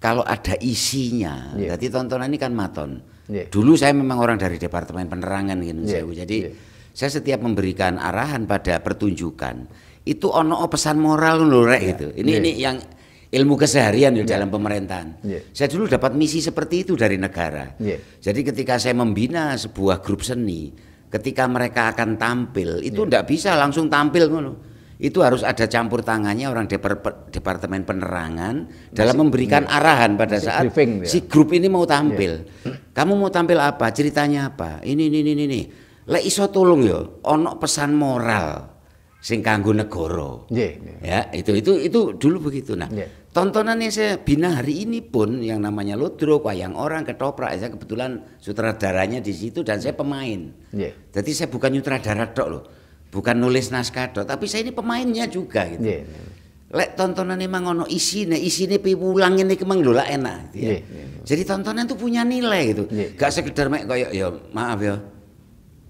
kalau ada isinya, jadi tontonan ini kan maton. Dulu saya memang orang dari Departemen Penerangan gitu. Jadi saya setiap memberikan arahan pada pertunjukan itu ono pesan moral lho rek gitu. Ini yang ilmu keseharian dalam pemerintahan. Saya dulu dapat misi seperti itu dari negara. Jadi ketika saya membina sebuah grup seni, ketika mereka akan tampil itu ndak bisa langsung tampil ngono. Itu harus ada campur tangannya orang Departemen Penerangan dalam memberikan arahan pada saat si grup ini mau tampil. Kamu mau tampil apa? Ceritanya apa? Ini. Lek iso tolong yo ono pesan moral sing kanggo negara. Ya, itu dulu begitu. Nah, tontonan yang saya bina hari ini pun yang namanya Ludruk, wayang orang, ketoprak, saya kebetulan sutradaranya di situ dan saya pemain. Jadi saya bukan sutradara tok loh. Bukan nulis naskah tok, tapi saya ini pemainnya juga gitu. Lek tontonan emang ono isine piwulang ini kemang lho lah enak gitu ya. Jadi tontonan itu punya nilai gitu. Gak sekedar mek koyo ya maaf ya.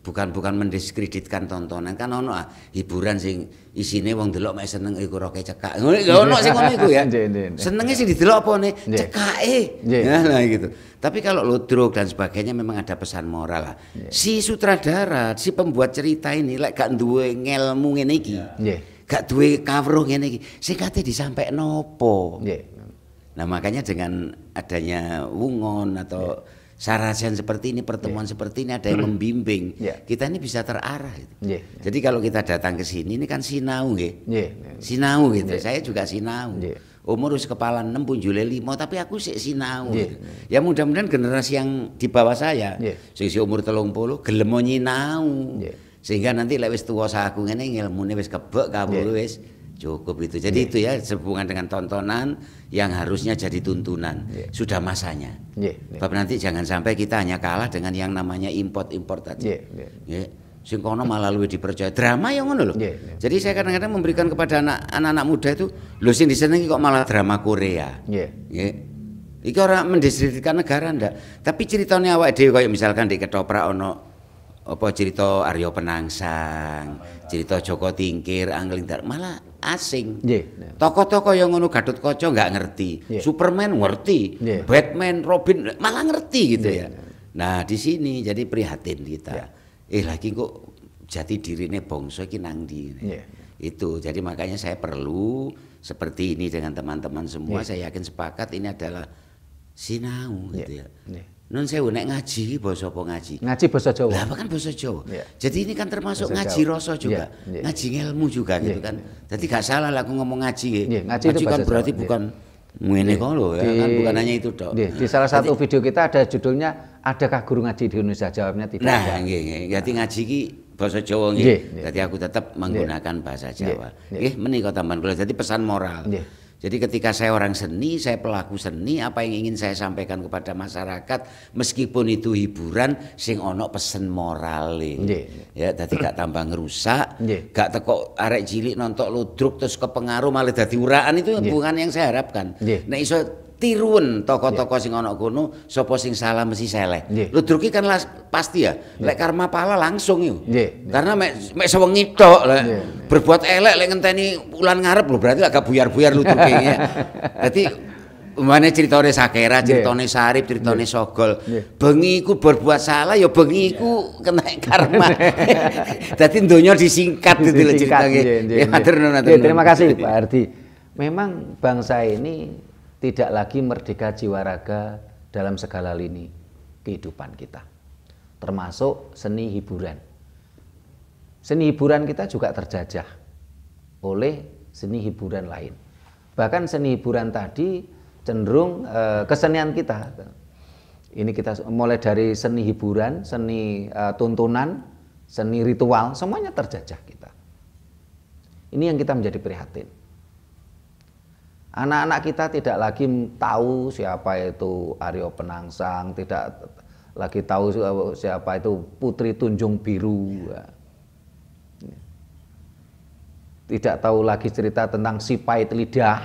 Bukan mendiskreditkan tontonan, kan ono hiburan sing isine wong delok mek seneng iku roke cekak. Ngono ono sing ngono iku ya. Senenge sing didelok apane? Cekake. Nah gitu. Tapi kalau Ludruk dan sebagainya memang ada pesan moral lah. Si sutradara, si pembuat cerita ini lek gak duwe ngelmu ngene iki. Gak duwe kawruh ngene iki. Sing kate disampaikno nopo? Nah, makanya dengan adanya Wungon atau Sarasen seperti ini, pertemuan seperti ini ada yang membimbing. Kita ini bisa terarah gitu. Jadi kalau kita datang ke sini ini kan sinau nggih. Sinau gitu. Saya juga sinau. Umur wis kepala 6 punjule 5 tapi aku sik sinau gitu. Ya mudah-mudahan generasi yang di bawah saya sing umur 30 gelem nyinau. Sehingga nanti lek wis tuwa saku ngene ngilmune wis kebek kabeh wis cukup itu. Jadi itu ya sehubungan dengan tontonan yang harusnya jadi tuntunan. Sudah masanya. Sebab nanti jangan sampai kita hanya kalah dengan yang namanya import tadi. Sing kono malah luwih dipercaya. Drama yang ngono lho. Jadi saya kadang-kadang memberikan kepada anak-anak muda itu, lho sing disenengi kok malah drama Korea. Iki ora mendiskreditkan negara ndak. Tapi ceritanya awake dhewe kaya misalkan di Ketoprak ono apa cerita Aryo Penangsang, cerita Joko Tingkir, Angling Dar, malah asing. Tokoh-tokoh yang ngono Gatotkaca nggak ngerti, Superman ngerti, Batman, Robin malah ngerti gitu ya. Nah di sini jadi prihatin kita. Lagi kok jati dirine bangsa iki nang ndi. Itu jadi makanya saya perlu seperti ini dengan teman-teman semua. Saya yakin sepakat ini adalah sinau gitu ya. Nun sewu nek ngaji basa apa ngaji? Ngaji basa Jawa. Lah kan basa Jawa. Jadi ini kan termasuk basa ngaji rasa juga. Ngaji ilmu juga gitu kan. Jadi gak salah lah aku ngomong ngaji nggih. Ngaji itu kan berarti bukan ngene kok lho ya kan, bukan hanya itu tok. Di salah satu video kita ada judulnya Adakah Guru Ngaji di Indonesia? Jawabnya tidak. Nah, nggih. Jadi ngaji iki basa Jawa nggih. Jadi aku tetap menggunakan bahasa Jawa. Nggih menika tambahan kula. Jadi pesan moral. Jadi ketika saya orang seni, saya pelaku seni, apa yang ingin saya sampaikan kepada masyarakat, meskipun itu hiburan, sing ono pesen morale. Ya, dadi gak tambah ngerusak, gak teko arek cilik nonton ludruk terus kepengaruh malah dadi uraan, itu bukan yang saya harapkan. Nek iso tiruan tokoh-tokoh sing ono kono, sapa sing salah mesti seleh. Ludruk iki kan pasti ya, lek karma pala langsung yo. Karena mek sewengi tok lek berbuat elek lek ngenteni wulan ngarep lho berarti agak buyar-buyar ludruke ya. Dadi umpamane critane Sakera, critane Sarip, critane Sogol. Bengi iku berbuat salah ya bengi iku kena karma. Dadi donya disingkat gitu lho ceritane. Ya matur nuwun. Terima kasih Pak Hardi. Memang bangsa ini tidak lagi merdeka jiwa raga dalam segala lini kehidupan kita, termasuk seni hiburan. Seni hiburan kita juga terjajah oleh seni hiburan lain. Bahkan seni hiburan tadi cenderung kesenian kita. Ini kita mulai dari seni hiburan, seni tuntunan, seni ritual, semuanya terjajah kita. Ini yang kita menjadi prihatin. Anak-anak kita tidak lagi tahu siapa itu Aryo Penangsang, tidak lagi tahu siapa itu Putri Tunjung Biru. Tidak tahu lagi cerita tentang Si Pait Lidah.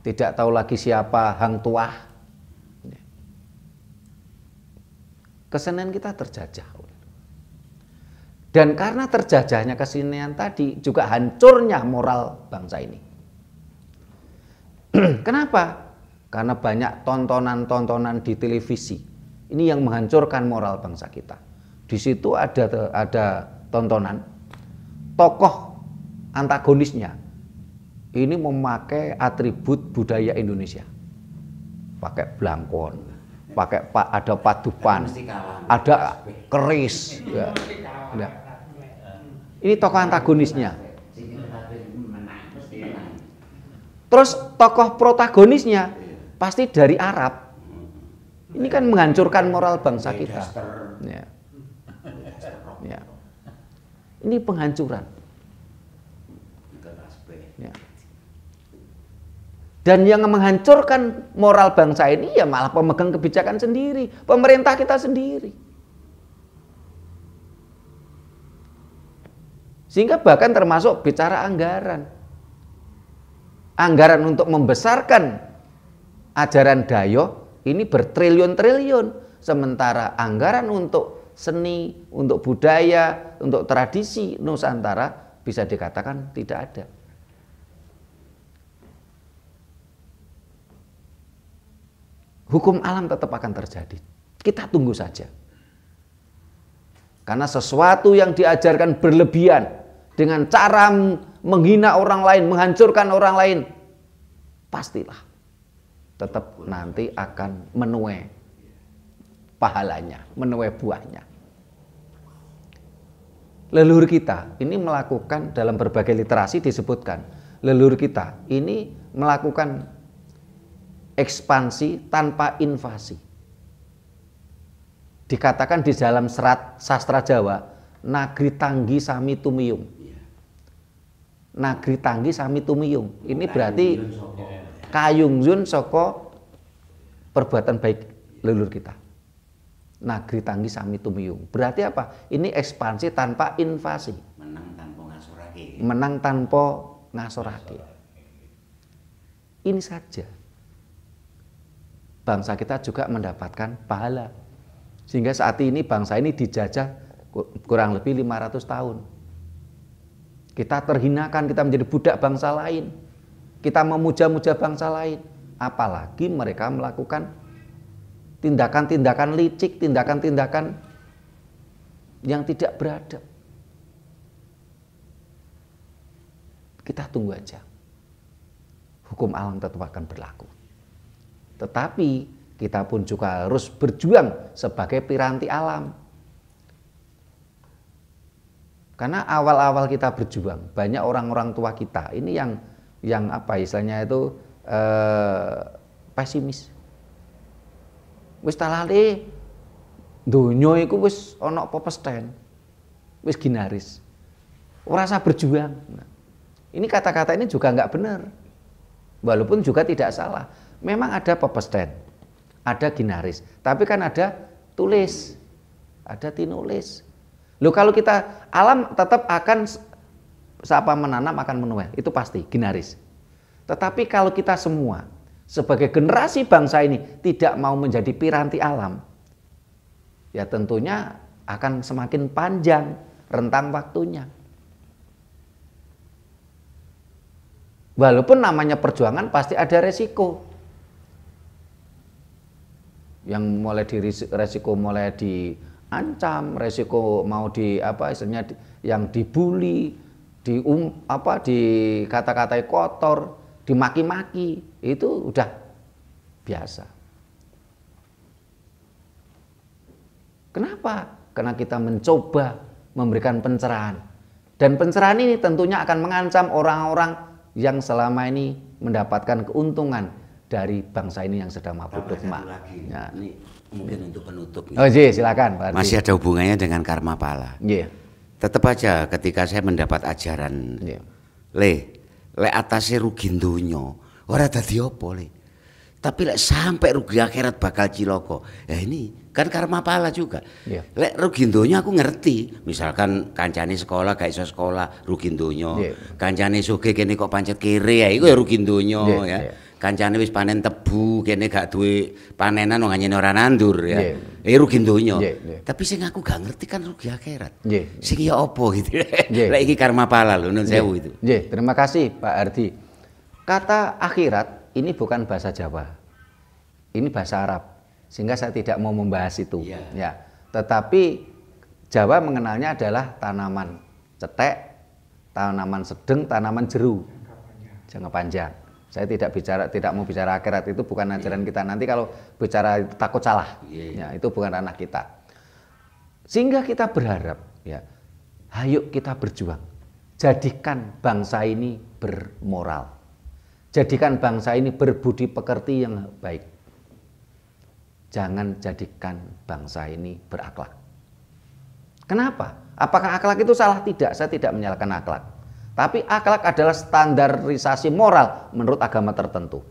Tidak tahu lagi siapa Hang Tuah. Kesenian kita terjajah. Dan karena terjajahnya kesenian tadi juga hancurnya moral bangsa ini. Kenapa? Karena banyak tontonan-tontonan di televisi. Ini yang menghancurkan moral bangsa kita. Di situ ada tontonan tokoh antagonisnya ini memakai atribut budaya Indonesia. Pakai blangkon, ada padupan, ada keris, ya. Ini tokoh antagonisnya. Terus tokoh protagonisnya pasti dari Arab. Ini kan menghancurkan moral bangsa kita. Ya. Ya. Ini penghancuran. Ya. Dan yang menghancurkan moral bangsa ini ya malah pemegang kebijakan sendiri, pemerintah kita sendiri. Sehingga bahkan termasuk bicara anggaran. Anggaran untuk membesarkan ajaran Dayo ini bertriliun-triliun. Sementara anggaran untuk seni, untuk budaya, untuk tradisi Nusantara bisa dikatakan tidak ada. Hukum alam tetap akan terjadi. Kita tunggu saja. Karena sesuatu yang diajarkan berlebihan dengan cara menghina orang lain, menghancurkan orang lain, pastilah tetap nanti akan menuai pahalanya, menuai buahnya. Leluhur kita ini melakukan, dalam berbagai literasi disebutkan, leluhur kita ini melakukan ekspansi tanpa invasi. Dikatakan di dalam serat sastra Jawa, Nagri Tanggi Sami Tumiyung. Nagri Tanggi Sami Tumiyung. Ini berarti kayungsun saka perbuatan baik leluhur kita. Nagri Tanggi Sami Tumiyung. Berarti apa? Ini ekspansi tanpa invasi. Menang tanpa ngasorake. Menang tanpa ngasorake. Ini saja. Bangsa kita juga mendapatkan pahala. Sehingga saat ini bangsa ini dijajah kurang lebih 500 tahun. Kita terhinakan, kita menjadi budak bangsa lain. Kita memuja-muja bangsa lain. Apalagi mereka melakukan tindakan-tindakan licik, tindakan-tindakan yang tidak beradab. Kita tunggu aja. Hukum alam tetap akan berlaku. Tetapi kita pun juga harus berjuang sebagai piranti alam. Karena awal-awal kita berjuang, banyak orang-orang tua kita ini yang apa istilahnya itu pesimis. Wis talale donya iku wis ana pepesten. Wis ginaris. Ora usah berjuang. Ini kata-kata ini juga nggak benar. Walaupun juga tidak salah. Memang ada pepesten, ada ginaris, tapi kan ada tulis, ada tinulis. Loh kalau kita alam tetap akan siapa menanam akan menuai, itu pasti ginaris. Tetapi kalau kita semua sebagai generasi bangsa ini tidak mau menjadi piranti alam, ya tentunya akan semakin panjang rentang waktunya. Walaupun namanya perjuangan pasti ada resiko. Yang mulai di resiko mulai diancam, resiko mau di apa istilahnya yang dibully, dikata-katai kotor, dimaki-maki, itu udah biasa. Kenapa? Karena kita mencoba memberikan pencerahan. Dan pencerahan ini tentunya akan mengancam orang-orang yang selama ini mendapatkan keuntungan dari bangsa ini yang sedang mabuk dogma. Ya. Ini mungkin untuk penutup. Oh iya, silakan Pak Ardi. Masih ada hubungannya dengan karma pala. Iya. Tetap aja ketika saya mendapat ajaran, le atasnya rugi donya, ora dadi apa le. Tapi lek sampai rugi akhirat bakal ciloko. Ya ini kan karma pala juga. Yeah. Lek rugi donya aku ngerti. Misalkan kancane sekolah gak iso sekolah, rugi donya. Yeah. Kancane sugih kene kok pancet kere ya iku ya rugi donya ya. Yeah. Kancane wis panen tebu kene gak duwe panenan wong anyene ora nandur ya. Yeah. Rugi donya. Yeah. Yeah. Tapi sing aku gak ngerti kan rugi akhirat. Yeah. Sing ya apa gitu. Yeah. Lek iki karma pala lho nun sewu itu. Yeah. Terima kasih Pak Ardi. Kata akhirat ini bukan bahasa Jawa, ini bahasa Arab, sehingga saya tidak mau membahas itu. Ya, tetapi Jawa mengenalnya adalah tanaman cetek, tanaman sedeng, tanaman jeru, jangka panjang. Saya tidak mau bicara akhirat, itu bukan ajaran kita. Nanti kalau bicara takut salah, ya itu bukan ranah kita. Sehingga kita berharap, ya, ayo kita berjuang, jadikan bangsa ini bermoral. Jadikan bangsa ini berbudi pekerti yang baik. Jangan jadikan bangsa ini berakhlak. Kenapa? Apakah akhlak itu salah? Tidak, saya tidak menyalahkan akhlak. Tapi akhlak adalah standarisasi moral menurut agama tertentu.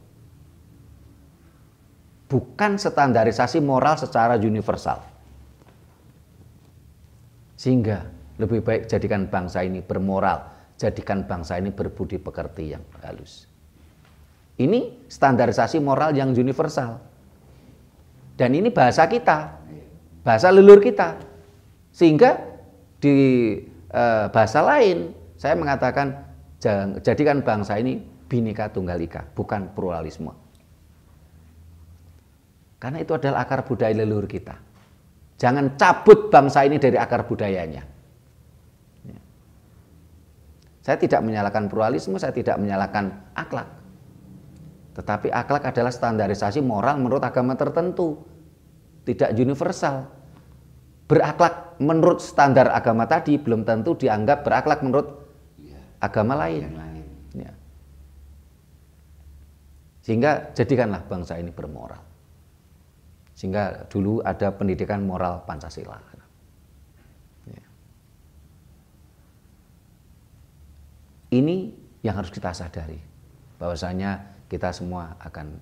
Bukan standarisasi moral secara universal. Sehingga lebih baik jadikan bangsa ini bermoral, jadikan bangsa ini berbudi pekerti yang halus. Ini standarisasi moral yang universal. Dan ini bahasa kita, bahasa leluhur kita. Sehingga di bahasa lain, saya mengatakan jadikan bangsa ini Bhinneka Tunggal Ika, bukan pluralisme. Karena itu adalah akar budaya leluhur kita. Jangan cabut bangsa ini dari akar budayanya. Saya tidak menyalahkan pluralisme, saya tidak menyalahkan akhlak. Tetapi akhlak adalah standarisasi moral menurut agama tertentu, tidak universal. Berakhlak menurut standar agama tadi belum tentu dianggap berakhlak menurut agama lain. Ya. Sehingga jadikanlah bangsa ini bermoral. Sehingga dulu ada pendidikan moral Pancasila. Ya. Ini yang harus kita sadari, bahwasanya kita semua akan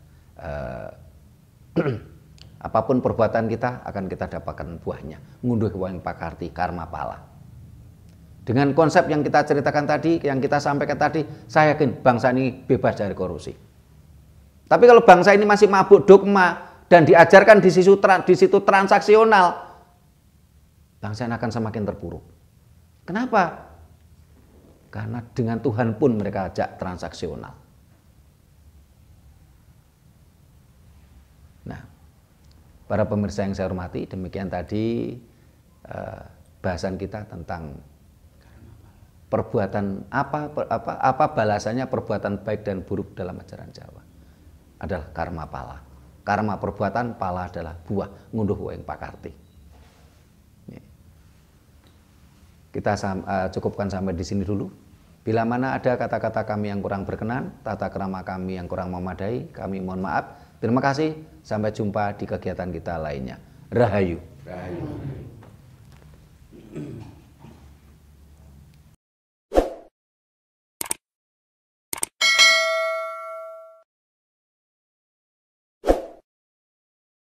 apapun perbuatan kita akan kita dapatkan buahnya, ngunduh wong pakarti, karma pala. Dengan konsep yang kita ceritakan tadi, yang kita sampaikan tadi, saya yakin bangsa ini bebas dari korupsi. Tapi kalau bangsa ini masih mabuk dogma dan diajarkan di situ transaksional, bangsa ini akan semakin terpuruk. Kenapa? Karena dengan Tuhan pun mereka ajak transaksional. Nah, para pemirsa yang saya hormati, demikian tadi bahasan kita tentang perbuatan apa balasannya perbuatan baik dan buruk dalam ajaran Jawa adalah karma pala. Karma perbuatan, pala adalah buah, ngunduh wong pakarti. Kita cukupkan sampai di sini dulu. Bila mana ada kata-kata kami yang kurang berkenan, tata krama kami yang kurang memadai, kami mohon maaf. Terima kasih, sampai jumpa di kegiatan kita lainnya. Rahayu. Rahayu.